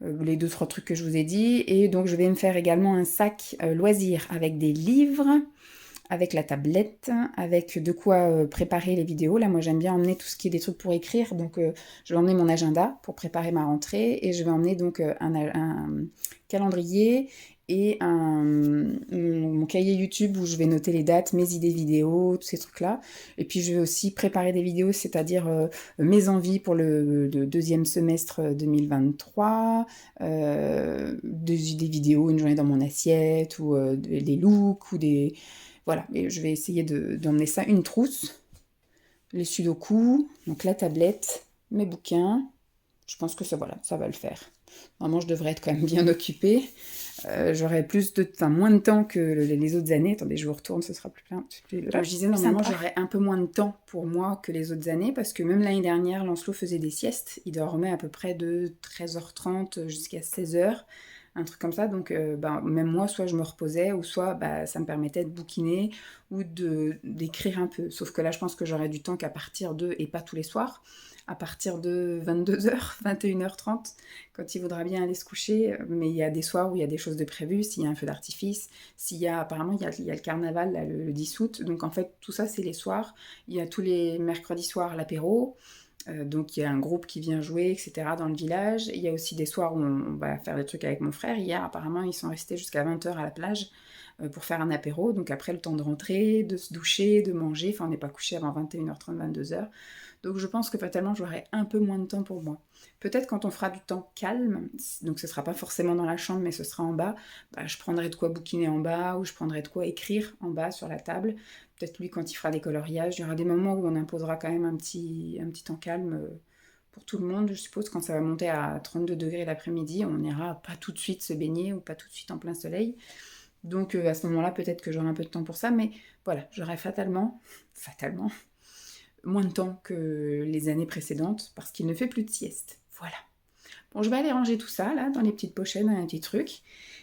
Les 2-3 trucs que je vous ai dit. Et donc je vais me faire également un sac loisir avec des livres, avec la tablette, avec de quoi préparer les vidéos. Là, moi, j'aime bien emmener tout ce qui est des trucs pour écrire. Donc, je vais emmener mon agenda pour préparer ma rentrée. Et je vais emmener donc un calendrier et mon cahier YouTube où je vais noter les dates, mes idées vidéo, tous ces trucs-là. Et puis, je vais aussi préparer des vidéos, c'est-à-dire mes envies pour le deuxième semestre 2023, des idées vidéo, une journée dans mon assiette, ou des looks, ou des... Voilà, et je vais essayer d'emmener ça, une trousse, les sudoku, donc la tablette, mes bouquins. Je pense que ça, voilà, ça va le faire. Normalement, je devrais être quand même bien occupée. J'aurai moins de temps que les autres années. Attendez, je vous retourne, ce sera plus plein. Comme je disais, normalement, j'aurai un peu moins de temps pour moi que les autres années, parce que même l'année dernière, Lancelot faisait des siestes. Il dormait à peu près de 13h30 jusqu'à 16h, un truc comme ça. Donc, même moi, soit je me reposais, ou soit ça me permettait de bouquiner ou d'écrire un peu. Sauf que là, je pense que j'aurai du temps qu'à partir de, et pas tous les soirs, à partir de 22h, 21h30, quand il voudra bien aller se coucher. Mais il y a des soirs où il y a des choses de prévues, s'il y a un feu d'artifice, apparemment, il y a le carnaval là, le 10 août. Donc en fait, tout ça, c'est les soirs. Il y a tous les mercredis soirs l'apéro. Donc il y a un groupe qui vient jouer, etc. dans le village. Il y a aussi des soirs où on va faire des trucs avec mon frère. Hier, apparemment, ils sont restés jusqu'à 20h à la plage pour faire un apéro. Donc après, le temps de rentrer, de se doucher, de manger. Enfin, on n'est pas couché avant 21h30, 22h. Donc je pense que fatalement, j'aurai un peu moins de temps pour moi. Peut-être quand on fera du temps calme, donc ce ne sera pas forcément dans la chambre, mais ce sera en bas, je prendrai de quoi bouquiner en bas, ou je prendrai de quoi écrire en bas sur la table. Peut-être lui, quand il fera des coloriages, il y aura des moments où on imposera quand même un petit temps calme pour tout le monde. Je suppose quand ça va monter à 32 degrés l'après-midi, on n'ira pas tout de suite se baigner ou pas tout de suite en plein soleil. Donc à ce moment-là, peut-être que j'aurai un peu de temps pour ça, mais voilà, j'aurai fatalement, moins de temps que les années précédentes parce qu'il ne fait plus de sieste. Voilà. Bon, je vais aller ranger tout ça là dans les petites pochettes, dans un petit truc.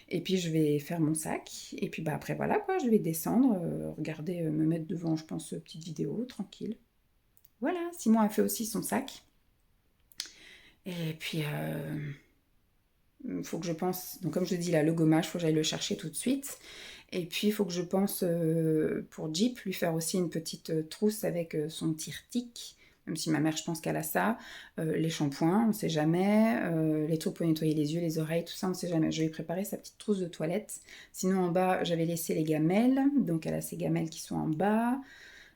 Et puis je vais faire mon sac. Et puis après voilà quoi, je vais descendre, regarder, me mettre devant, je pense, petite vidéo, tranquille. Voilà, Simon a fait aussi son sac. Et puis faut que je pense, donc comme je dis là, le gommage, faut que j'aille le chercher tout de suite. Et puis il faut que je pense pour Jeep, lui faire aussi une petite trousse avec son tire-tic, même si ma mère, je pense qu'elle a ça. Les shampoings, on ne sait jamais. Les trucs pour nettoyer les yeux, les oreilles, tout ça, on ne sait jamais. Je vais lui préparer sa petite trousse de toilette. Sinon, en bas, j'avais laissé les gamelles. Donc, elle a ses gamelles qui sont en bas.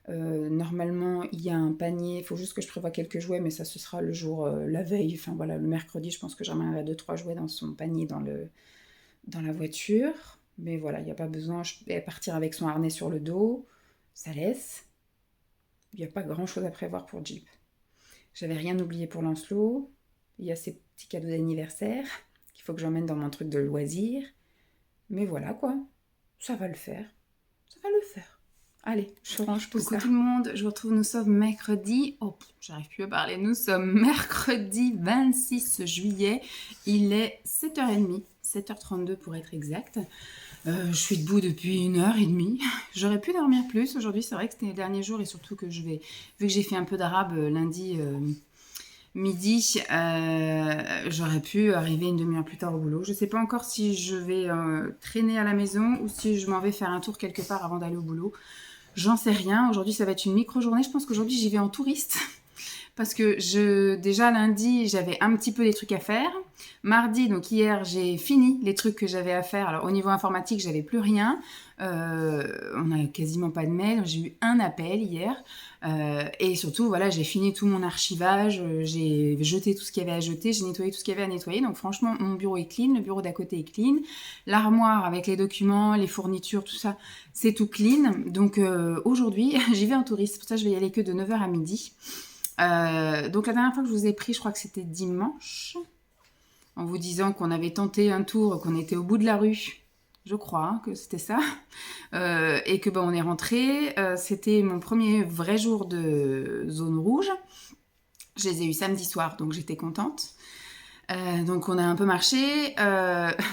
Normalement, il y a un panier. Il faut juste que je prévoie quelques jouets, mais ça, ce sera le jour, la veille. Enfin, voilà, le mercredi, je pense que j'emmènerai 2-3 jouets dans son panier dans la voiture. Mais voilà, il n'y a pas besoin. Je vais partir avec son harnais sur le dos. Ça laisse. Il n'y a pas grand-chose à prévoir pour Jeep. J'avais rien oublié pour Lancelot. Il y a ses petits cadeaux d'anniversaire qu'il faut que j'emmène dans mon truc de loisir. Mais voilà quoi. Ça va le faire. Ça va le faire. Allez, je range tout ça. Coucou tout le monde, je vous retrouve, nous sommes mercredi. Oh, j'arrive plus à parler. Nous sommes mercredi 26 juillet. Il est 7h30. 7h32 pour être exact. Je suis debout depuis 1h30. J'aurais pu dormir plus. Aujourd'hui, c'est vrai que c'était les derniers jours et surtout que vu que j'ai fait un peu d'arabe lundi midi, j'aurais pu arriver une demi-heure plus tard au boulot. Je ne sais pas encore si je vais traîner à la maison ou si je m'en vais faire un tour quelque part avant d'aller au boulot. J'en sais rien. Aujourd'hui, ça va être une micro-journée. Je pense qu'aujourd'hui, j'y vais en touriste. Parce que déjà lundi, j'avais un petit peu des trucs à faire. Mardi, donc hier, j'ai fini les trucs que j'avais à faire. Alors au niveau informatique, j'avais plus rien. On n'a quasiment pas de mail. J'ai eu un appel hier. Et surtout, voilà, j'ai fini tout mon archivage. J'ai jeté tout ce qu'il y avait à jeter. J'ai nettoyé tout ce qu'il y avait à nettoyer. Donc franchement, mon bureau est clean. Le bureau d'à côté est clean. L'armoire avec les documents, les fournitures, tout ça, c'est tout clean. Donc aujourd'hui, j'y vais en touriste. Pour ça, je vais y aller que de 9h à midi. Donc la dernière fois que je vous ai pris, je crois que c'était dimanche, en vous disant qu'on avait tenté un tour, qu'on était au bout de la rue, je crois que c'était ça, et que on est rentré. C'était mon premier vrai jour de zone rouge. Je les ai eus samedi soir, donc j'étais contente. Donc on a un peu marché,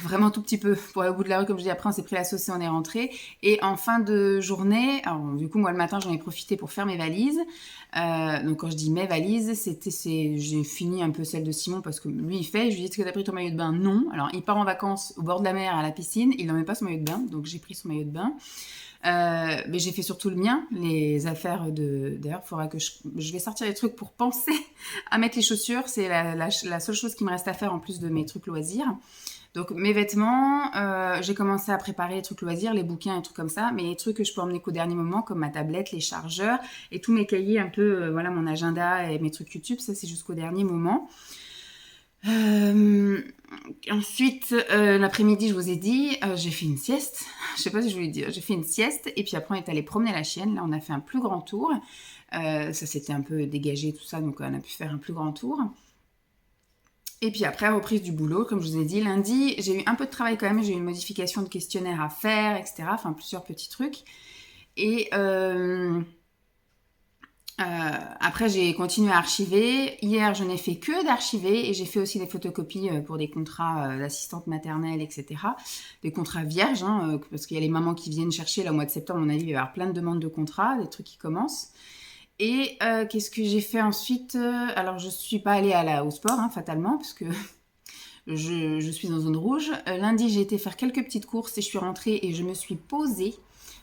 vraiment tout petit peu pour aller au bout de la rue, comme je dis. Après on s'est pris la sauce et on est rentré. Et en fin de journée, alors du coup moi le matin j'en ai profité pour faire mes valises. Donc quand je dis mes valises, j'ai fini un peu celle de Simon parce que lui il fait. Je lui dis: est-ce que t'as pris ton maillot de bain? Non. Alors il part en vacances au bord de la mer à la piscine, il n'en met pas son maillot de bain, donc j'ai pris son maillot de bain. Mais j'ai fait surtout le mien, les affaires d'ailleurs, il faudra que je vais sortir les trucs pour penser à mettre les chaussures. C'est la seule chose qui me reste à faire en plus de mes trucs loisirs. Donc mes vêtements, j'ai commencé à préparer les trucs loisirs, les bouquins et trucs comme ça, mais les trucs que je peux emmener qu'au dernier moment, comme ma tablette, les chargeurs et tous mes cahiers un peu, voilà, mon agenda et mes trucs YouTube, ça c'est jusqu'au dernier moment. Ensuite, l'après-midi, je vous ai dit, j'ai fait une sieste. Je sais pas si je vous l'ai dit, j'ai fait une sieste et puis après on est allé promener la chienne. Là, on a fait un plus grand tour. Ça s'était un peu dégagé tout ça, donc on a pu faire un plus grand tour. Et puis après, reprise du boulot, comme je vous ai dit, lundi, j'ai eu un peu de travail quand même, j'ai eu une modification de questionnaire à faire, etc. Enfin, plusieurs petits trucs. Et après, j'ai continué à archiver. Hier, je n'ai fait que d'archiver et j'ai fait aussi des photocopies pour des contrats d'assistante maternelle, etc. Des contrats vierges, hein, parce qu'il y a les mamans qui viennent chercher. Là, au mois de septembre, à mon avis, il va y avoir plein de demandes de contrats, des trucs qui commencent. Et qu'est-ce que j'ai fait ensuite? Alors, je ne suis pas allée au sport, hein, fatalement, parce que je suis en zone rouge. Lundi, j'ai été faire quelques petites courses et je suis rentrée et je me suis posée.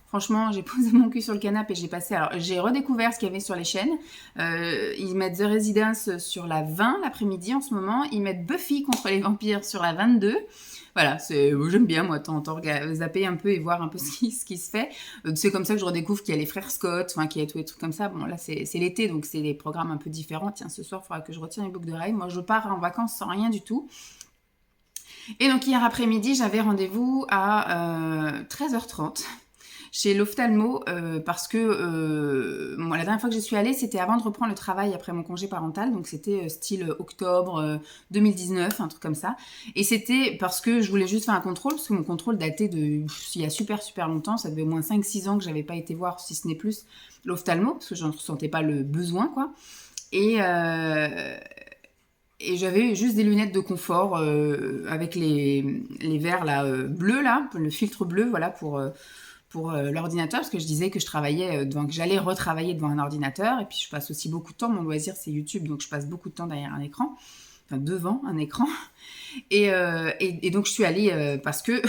Franchement, j'ai posé mon cul sur le canapé et j'ai passé... Alors, j'ai redécouvert ce qu'il y avait sur les chaînes. Ils mettent The Residence sur la 20 l'après-midi en ce moment. Ils mettent Buffy contre les vampires sur la 22. Voilà, j'aime bien, moi, tant zapper un peu et voir un peu ce qui se fait. C'est comme ça que je redécouvre qu'il y a les frères Scott, enfin, qu'il y a tous les trucs comme ça. Bon, là, c'est l'été, donc c'est des programmes un peu différents. Tiens, ce soir, il faudra que je retire les boucles d'oreilles. Moi, je pars en vacances sans rien du tout. Et donc, hier après-midi, j'avais rendez-vous à 13h30. Chez l'ophtalmo parce que moi, la dernière fois que je suis allée, c'était avant de reprendre le travail après mon congé parental, donc c'était style octobre 2019, un truc comme ça. Et c'était parce que je voulais juste faire un contrôle, parce que mon contrôle datait il y a super longtemps, ça devait au moins 5-6 ans que j'avais pas été voir, si ce n'est plus, l'ophtalmo, parce que je n'en ressentais pas le besoin, quoi. Et j'avais juste des lunettes de confort avec les verres là, bleus, là, le filtre bleu, voilà, pour l'ordinateur, parce que je disais que je travaillais que j'allais retravailler devant un ordinateur, et puis je passe aussi beaucoup de temps, mon loisir c'est YouTube, donc je passe beaucoup de temps derrière un écran, enfin devant un écran, et donc je suis allée parce que,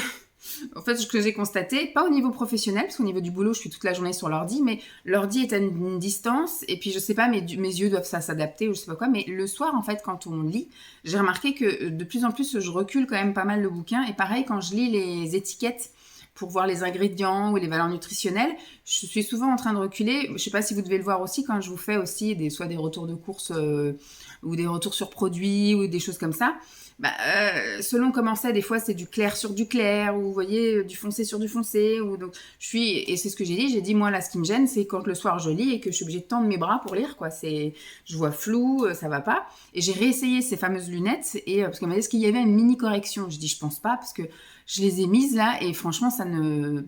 en fait, ce que j'ai constaté, pas au niveau professionnel, parce qu'au niveau du boulot, je suis toute la journée sur l'ordi, mais l'ordi est à une distance, et puis je sais pas, mes yeux doivent s'adapter, ou je sais pas quoi, mais le soir, en fait, quand on lit, j'ai remarqué que de plus en plus, je recule quand même pas mal le bouquin, et pareil, quand je lis les étiquettes, pour voir les ingrédients ou les valeurs nutritionnelles, je suis souvent en train de reculer. Je ne sais pas si vous devez le voir aussi quand je vous fais aussi soit des retours de course ou des retours sur produits ou des choses comme ça. Selon comment c'est, des fois c'est du clair sur du clair, ou vous voyez, du foncé sur du foncé. Donc, et c'est ce que j'ai dit, moi là ce qui me gêne, c'est quand le soir je lis et que je suis obligée de tendre mes bras pour lire, quoi. Je vois flou, ça va pas. Et j'ai réessayé ces fameuses lunettes, parce qu'elle m'a dit, est-ce qu'il y avait une mini correction? Je dis, je pense pas, parce que je les ai mises là, et franchement,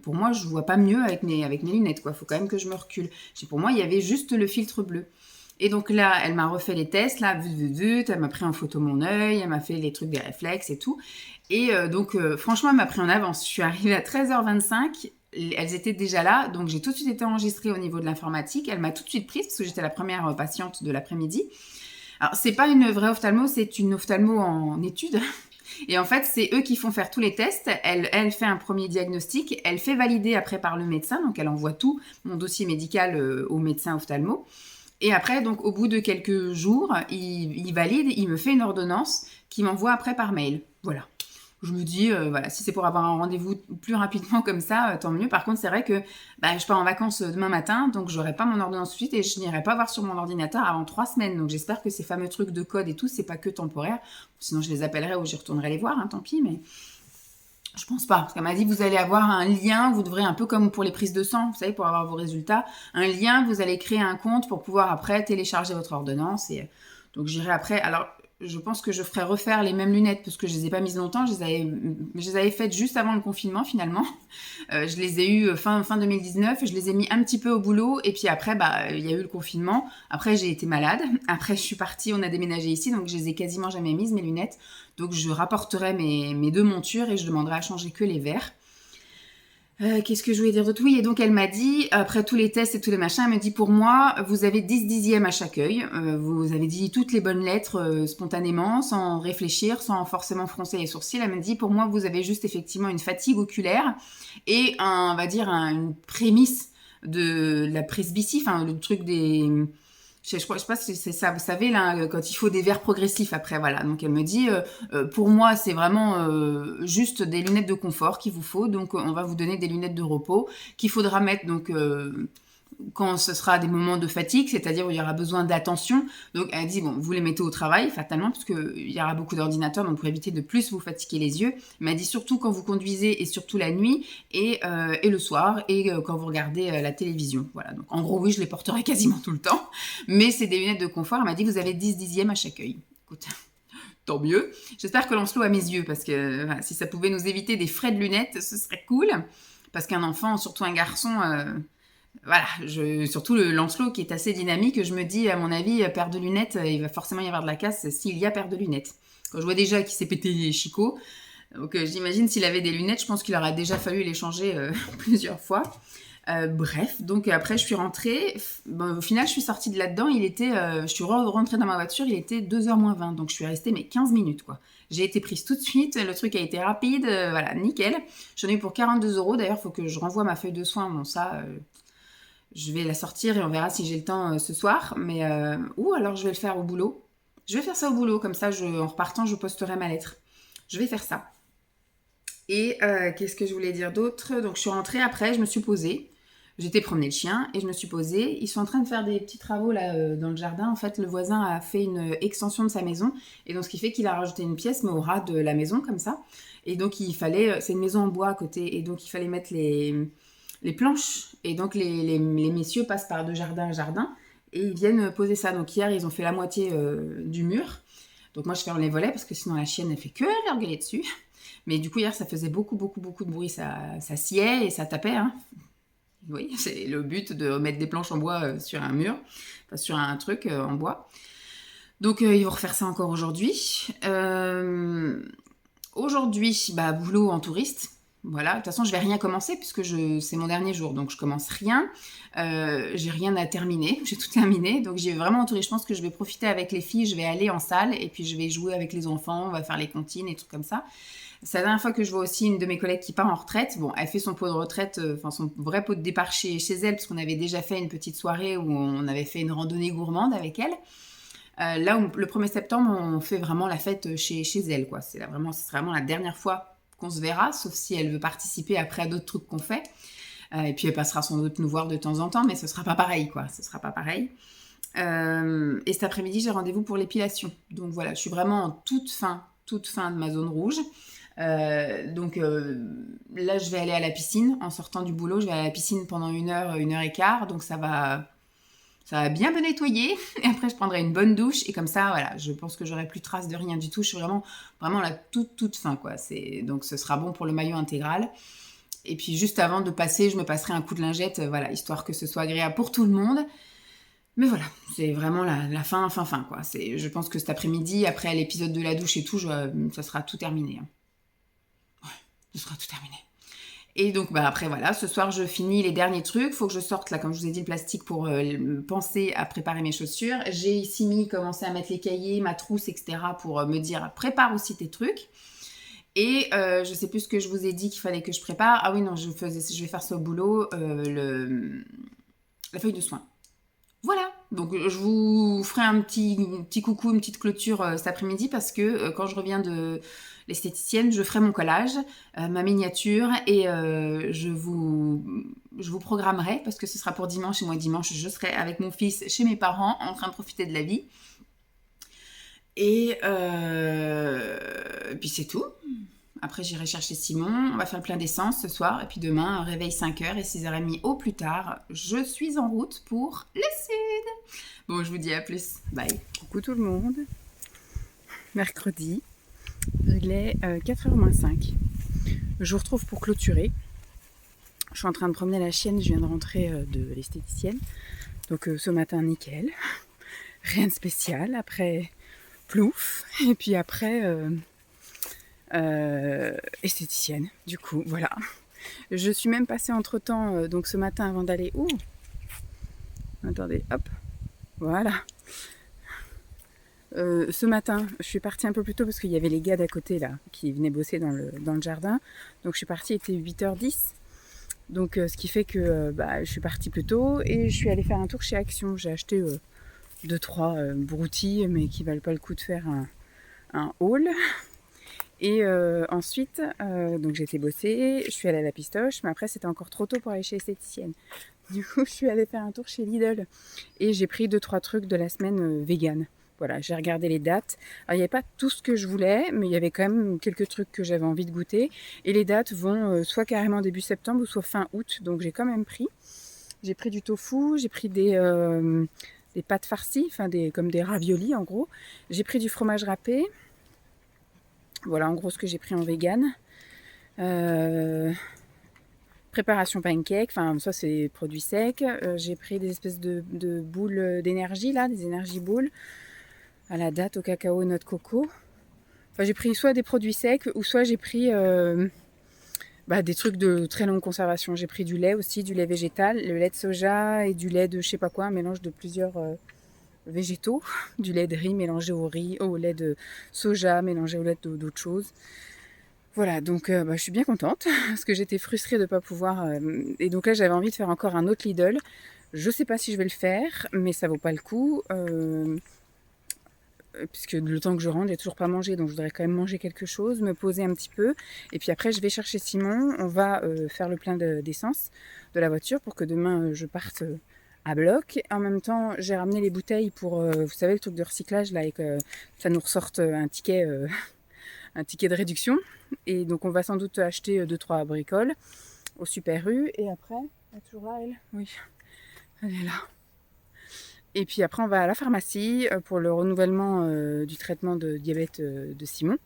pour moi, je vois pas mieux avec mes lunettes, quoi. Faut quand même que je me recule. Pour moi, il y avait juste le filtre bleu. Et donc là, elle m'a refait les tests, là, elle m'a pris en photo mon œil, elle m'a fait les trucs des réflexes et tout. Et donc, franchement, elle m'a pris en avance. Je suis arrivée à 13h25, elles étaient déjà là, donc j'ai tout de suite été enregistrée au niveau de l'informatique. Elle m'a tout de suite prise, parce que j'étais la première patiente de l'après-midi. Alors, c'est pas une vraie ophtalmo, c'est une ophtalmo en études. Et en fait, c'est eux qui font faire tous les tests. Elle fait un premier diagnostic, elle fait valider après par le médecin, donc elle envoie tout mon dossier médical au médecin ophtalmo. Et après, donc, au bout de quelques jours, il valide, il me fait une ordonnance qu'il m'envoie après par mail. Voilà. Je me dis, voilà, si c'est pour avoir un rendez-vous plus rapidement comme ça, tant mieux. Par contre, c'est vrai que je pars en vacances demain matin, donc je n'aurai pas mon ordonnance tout de suite et je n'irai pas voir sur mon ordinateur avant 3 semaines. Donc j'espère que ces fameux trucs de code et tout, c'est pas que temporaire. Sinon, je les appellerai ou j'y retournerai les voir, hein, tant pis, mais... Je pense pas, parce qu'elle m'a dit vous allez avoir un lien, vous devrez un peu comme pour les prises de sang, vous savez, pour avoir vos résultats, un lien, vous allez créer un compte pour pouvoir après télécharger votre ordonnance. Et donc j'irai après. Alors je pense que je ferai refaire les mêmes lunettes parce que je les ai pas mises longtemps, je les avais faites juste avant le confinement finalement. Je les ai eues fin 2019, je les ai mis un petit peu au boulot et puis après il y a eu le confinement. Après j'ai été malade, après je suis partie, on a déménagé ici, donc je les ai quasiment jamais mises mes lunettes. Donc je rapporterai mes 2 montures et je demanderai à changer que les verres. Qu'est-ce que je voulais dire d'autre? Oui, et donc elle m'a dit, après tous les tests et tous les machins, elle me dit pour moi, vous avez 10 dixièmes à chaque œil. Vous avez dit toutes les bonnes lettres spontanément, sans réfléchir, sans forcément froncer les sourcils. Elle me dit pour moi, vous avez juste effectivement une fatigue oculaire et on va dire une prémisse de la presbytie, enfin le truc des... Je sais pas si c'est ça, vous savez, là, quand il faut des verres progressifs après, voilà. Donc, elle me dit, pour moi, c'est vraiment juste des lunettes de confort qu'il vous faut. Donc, on va vous donner des lunettes de repos qu'il faudra mettre, donc, quand ce sera des moments de fatigue, c'est-à-dire où il y aura besoin d'attention. Donc, elle dit, bon, vous les mettez au travail, fatalement, parce qu'il y aura beaucoup d'ordinateurs, donc pour éviter de plus vous fatiguer les yeux. Mais elle dit surtout quand vous conduisez et surtout la nuit et le soir et quand vous regardez la télévision. Voilà, donc en gros, oui, je les porterai quasiment tout le temps. Mais c'est des lunettes de confort. Elle m'a dit, vous avez 10 dixièmes à chaque œil. Écoute, tant mieux. J'espère que Lancelot a mes yeux, parce que voilà, si ça pouvait nous éviter des frais de lunettes, ce serait cool. Parce qu'un enfant, surtout un garçon, voilà, surtout le Lancelot qui est assez dynamique, je me dis, à mon avis, paire de lunettes, il va forcément y avoir de la casse s'il y a paire de lunettes. Quand je vois déjà qu'il s'est pété les chicots, donc j'imagine s'il avait des lunettes, je pense qu'il aurait déjà fallu les changer plusieurs fois. Bref, donc après je suis rentrée, bon, au final je suis sortie de là-dedans, je suis rentrée dans ma voiture, il était 2h moins 20, donc je suis restée mais 15 minutes quoi. J'ai été prise tout de suite, le truc a été rapide, voilà, nickel. J'en ai eu pour 42 €, d'ailleurs il faut que je renvoie ma feuille de soins, bon ça, je vais la sortir et on verra si j'ai le temps ce soir, mais ou alors je vais le faire au boulot. Je vais faire ça au boulot, comme ça en repartant je posterai ma lettre. Je vais faire ça. Et qu'est-ce que je voulais dire d'autre? Donc je suis rentrée après, je me suis posée. J'étais promener le chien et je me suis posée. Ils sont en train de faire des petits travaux là dans le jardin. En fait, le voisin a fait une extension de sa maison. Et donc, ce qui fait qu'il a rajouté une pièce, mais au ras de la maison, comme ça. Et donc, c'est une maison en bois à côté. Et donc, il fallait mettre les planches. Et donc, les messieurs passent par de jardin à jardin. Et ils viennent poser ça. Donc, hier, ils ont fait la moitié du mur. Donc, moi, je ferme les volets parce que sinon, la chienne, elle fait que leur gueuler dessus. Mais du coup, hier, ça faisait beaucoup de bruit. Ça sciait et ça tapait, hein. Oui, c'est le but de mettre des planches en bois sur un mur, enfin sur un truc en bois. Donc ils vont refaire ça encore aujourd'hui. Aujourd'hui, boulot en touriste. Voilà, de toute façon, je vais rien commencer puisque c'est mon dernier jour, donc je commence rien. J'ai rien à terminer, j'ai tout terminé, donc j'ai vraiment en touriste. Je pense que je vais profiter avec les filles, je vais aller en salle et puis je vais jouer avec les enfants, on va faire les comptines et trucs comme ça. C'est la dernière fois que je vois aussi une de mes collègues qui part en retraite. Bon, elle fait son pot de retraite, son vrai pot de départ chez elle, parce qu'on avait déjà fait une petite soirée où on avait fait une randonnée gourmande avec elle. Là, le 1er septembre, on fait vraiment la fête chez elle, quoi. Ce sera vraiment la dernière fois qu'on se verra, sauf si elle veut participer après à d'autres trucs qu'on fait. Et puis elle passera sans doute nous voir de temps en temps, mais ce sera pas pareil, quoi. Ce sera pas pareil. Et cet après-midi, j'ai rendez-vous pour l'épilation. Donc voilà, je suis vraiment en toute fin de ma zone rouge. Donc là je vais aller à la piscine en sortant du boulot, je vais à la piscine pendant 1h, 1h15, donc ça va bien me nettoyer et après je prendrai une bonne douche et comme ça voilà, je pense que j'aurai plus trace de rien du tout. Je suis vraiment la toute fin quoi. Donc ce sera bon pour le maillot intégral. Et puis juste avant de passer, je me passerai un coup de lingette, voilà, histoire que ce soit agréable pour tout le monde. Mais voilà, c'est vraiment la fin quoi. Je pense que cet après-midi, après l'épisode de la douche et tout, ça sera tout terminé, hein. Ce sera tout terminé. Et donc après voilà, ce soir je finis les derniers trucs. Faut que je sorte là, comme je vous ai dit, le plastique pour penser à préparer mes chaussures. J'ai ici commencé à mettre les cahiers, ma trousse, etc. pour me dire prépare aussi tes trucs. Et je sais plus ce que je vous ai dit qu'il fallait que je prépare. Ah oui non, je vais faire ça au boulot, la feuille de soin. Voilà, donc je vous ferai un petit coucou, une petite clôture cet après-midi parce que quand je reviens de l'esthéticienne, je ferai mon collage, ma miniature et je vous programmerai parce que ce sera pour dimanche et moi dimanche je serai avec mon fils chez mes parents en train de profiter de la vie. Et puis c'est tout. Après, j'irai chercher Simon, on va faire le plein d'essence ce soir, et puis demain, réveil 5h et 6h30 au plus tard, je suis en route pour le sud. Bon, je vous dis à plus, bye. Coucou tout le monde, mercredi, il est 4h moins 5. Je vous retrouve pour clôturer. Je suis en train de promener la chienne, je viens de rentrer de l'esthéticienne, donc ce matin, nickel, rien de spécial, après plouf, et puis après... esthéticienne, du coup, voilà. Je suis même passée entre temps, donc ce matin avant d'aller. Ouh, attendez, hop, voilà. Ce matin, je suis partie un peu plus tôt parce qu'il y avait les gars d'à côté là qui venaient bosser dans le jardin. Donc je suis partie, il était 8h10. Donc ce qui fait que je suis partie plus tôt et je suis allée faire un tour chez Action. J'ai acheté 2-3 broutilles mais qui valent pas le coup de faire un haul. Et ensuite, donc j'ai été bosser, je suis allée à la pistoche, mais après c'était encore trop tôt pour aller chez l'esthéticienne. Du coup, je suis allée faire un tour chez Lidl et j'ai pris 2-3 trucs de la semaine vegan. Voilà, j'ai regardé les dates. Alors, il n'y avait pas tout ce que je voulais, mais il y avait quand même quelques trucs que j'avais envie de goûter. Et les dates vont soit carrément début septembre ou soit fin août, donc j'ai quand même pris. J'ai pris du tofu, j'ai pris des pâtes farcies, comme des raviolis en gros. J'ai pris du fromage râpé. Voilà en gros ce que j'ai pris en vegan. Préparation pancake, enfin ça c'est produits secs. J'ai pris des espèces de boules d'énergie là, des énergie boules à la date, au cacao, noix de coco. Enfin j'ai pris soit des produits secs ou soit j'ai pris des trucs de très longue conservation. J'ai pris du lait aussi, du lait végétal, le lait de soja et du lait de je sais pas quoi, un mélange de plusieurs végétaux, du lait de riz mélangé au riz, au lait de soja mélangé au lait d'autres choses. Voilà, donc je suis bien contente parce que j'étais frustrée de ne pas pouvoir. Et donc là, j'avais envie de faire encore un autre Lidl. Je sais pas si je vais le faire, mais ça vaut pas le coup. Puisque le temps que je rentre, j'ai toujours pas mangé, donc je voudrais quand même manger quelque chose, me poser un petit peu. Et puis après, je vais chercher Simon. On va faire le plein d'essence de la voiture pour que demain, je parte à bloc. En même temps, j'ai ramené les bouteilles pour, vous savez, le truc de recyclage, là, et que ça nous ressorte un ticket de réduction. Et donc on va sans doute acheter 2-3 bricoles au Super U. Et après, elle est toujours là elle ? Oui, elle est là. Et puis après on va à la pharmacie pour le renouvellement du traitement de diabète de Simon.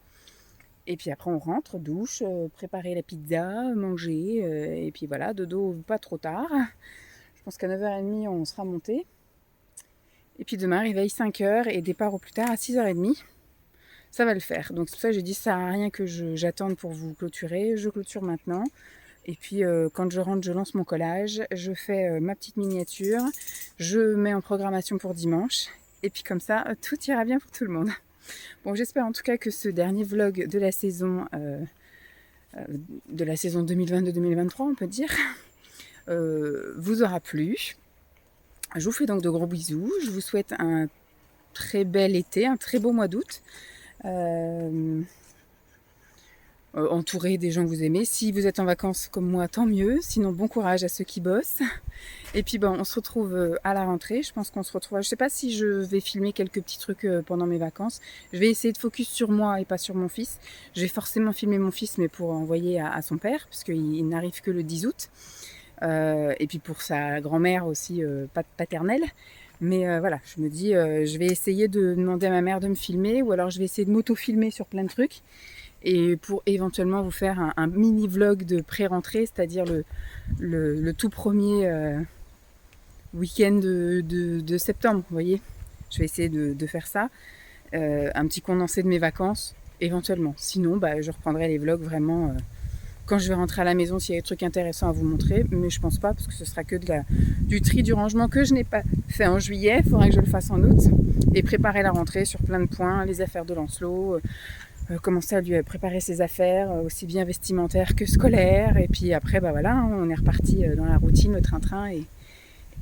Et puis après on rentre, douche, préparer la pizza, manger. Et puis voilà, dodo pas trop tard. Je pense qu'à 9h30 on sera monté. Et puis demain réveil 5h et départ au plus tard à 6h30. Ça va le faire. Donc c'est pour ça que j'ai dit ça sert à rien que j'attende pour vous clôturer. Je clôture maintenant. Et puis quand je rentre, je lance mon collage. Je fais ma petite miniature. Je mets en programmation pour dimanche. Et puis comme ça, tout ira bien pour tout le monde. Bon, j'espère en tout cas que ce dernier vlog de la saison 2022-2023, on peut dire, vous aura plu. Je vous fais donc de gros bisous. Je vous souhaite un très bel été, un très beau mois d'août. Entouré des gens que vous aimez. Si vous êtes en vacances comme moi, tant mieux. Sinon, bon courage à ceux qui bossent. Et puis, on se retrouve à la rentrée. Je pense qu'on se retrouve. Je sais pas si je vais filmer quelques petits trucs pendant mes vacances. Je vais essayer de focus sur moi et pas sur mon fils. Je vais forcément filmer mon fils, mais pour envoyer à son père, parce qu'il n'arrive que le 10 août. Et puis pour sa grand-mère aussi, paternelle. Mais voilà, je me dis, je vais essayer de demander à ma mère de me filmer, ou alors je vais essayer de m'auto-filmer sur plein de trucs, et pour éventuellement vous faire un mini vlog de pré-rentrée, c'est-à-dire le tout premier week-end de septembre, vous voyez. Je vais essayer de faire ça, un petit condensé de mes vacances, éventuellement. Sinon, je reprendrai les vlogs vraiment quand je vais rentrer à la maison, s'il y a des trucs intéressants à vous montrer, mais je pense pas, parce que ce sera que du tri, du rangement que je n'ai pas fait en juillet. Il faudra que je le fasse en août, et préparer la rentrée sur plein de points, les affaires de Lancelot, commencer à lui préparer ses affaires, aussi bien vestimentaires que scolaires, et puis après, on est reparti dans la routine, le train-train,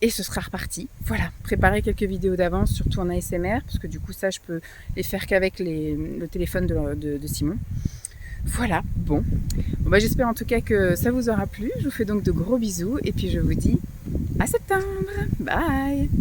et ce sera reparti. Voilà, préparer quelques vidéos d'avance, surtout en ASMR, parce que du coup, ça, je peux les faire qu'avec le téléphone de Simon. Voilà, bon, j'espère en tout cas que ça vous aura plu. Je vous fais donc de gros bisous et puis je vous dis à septembre. Bye!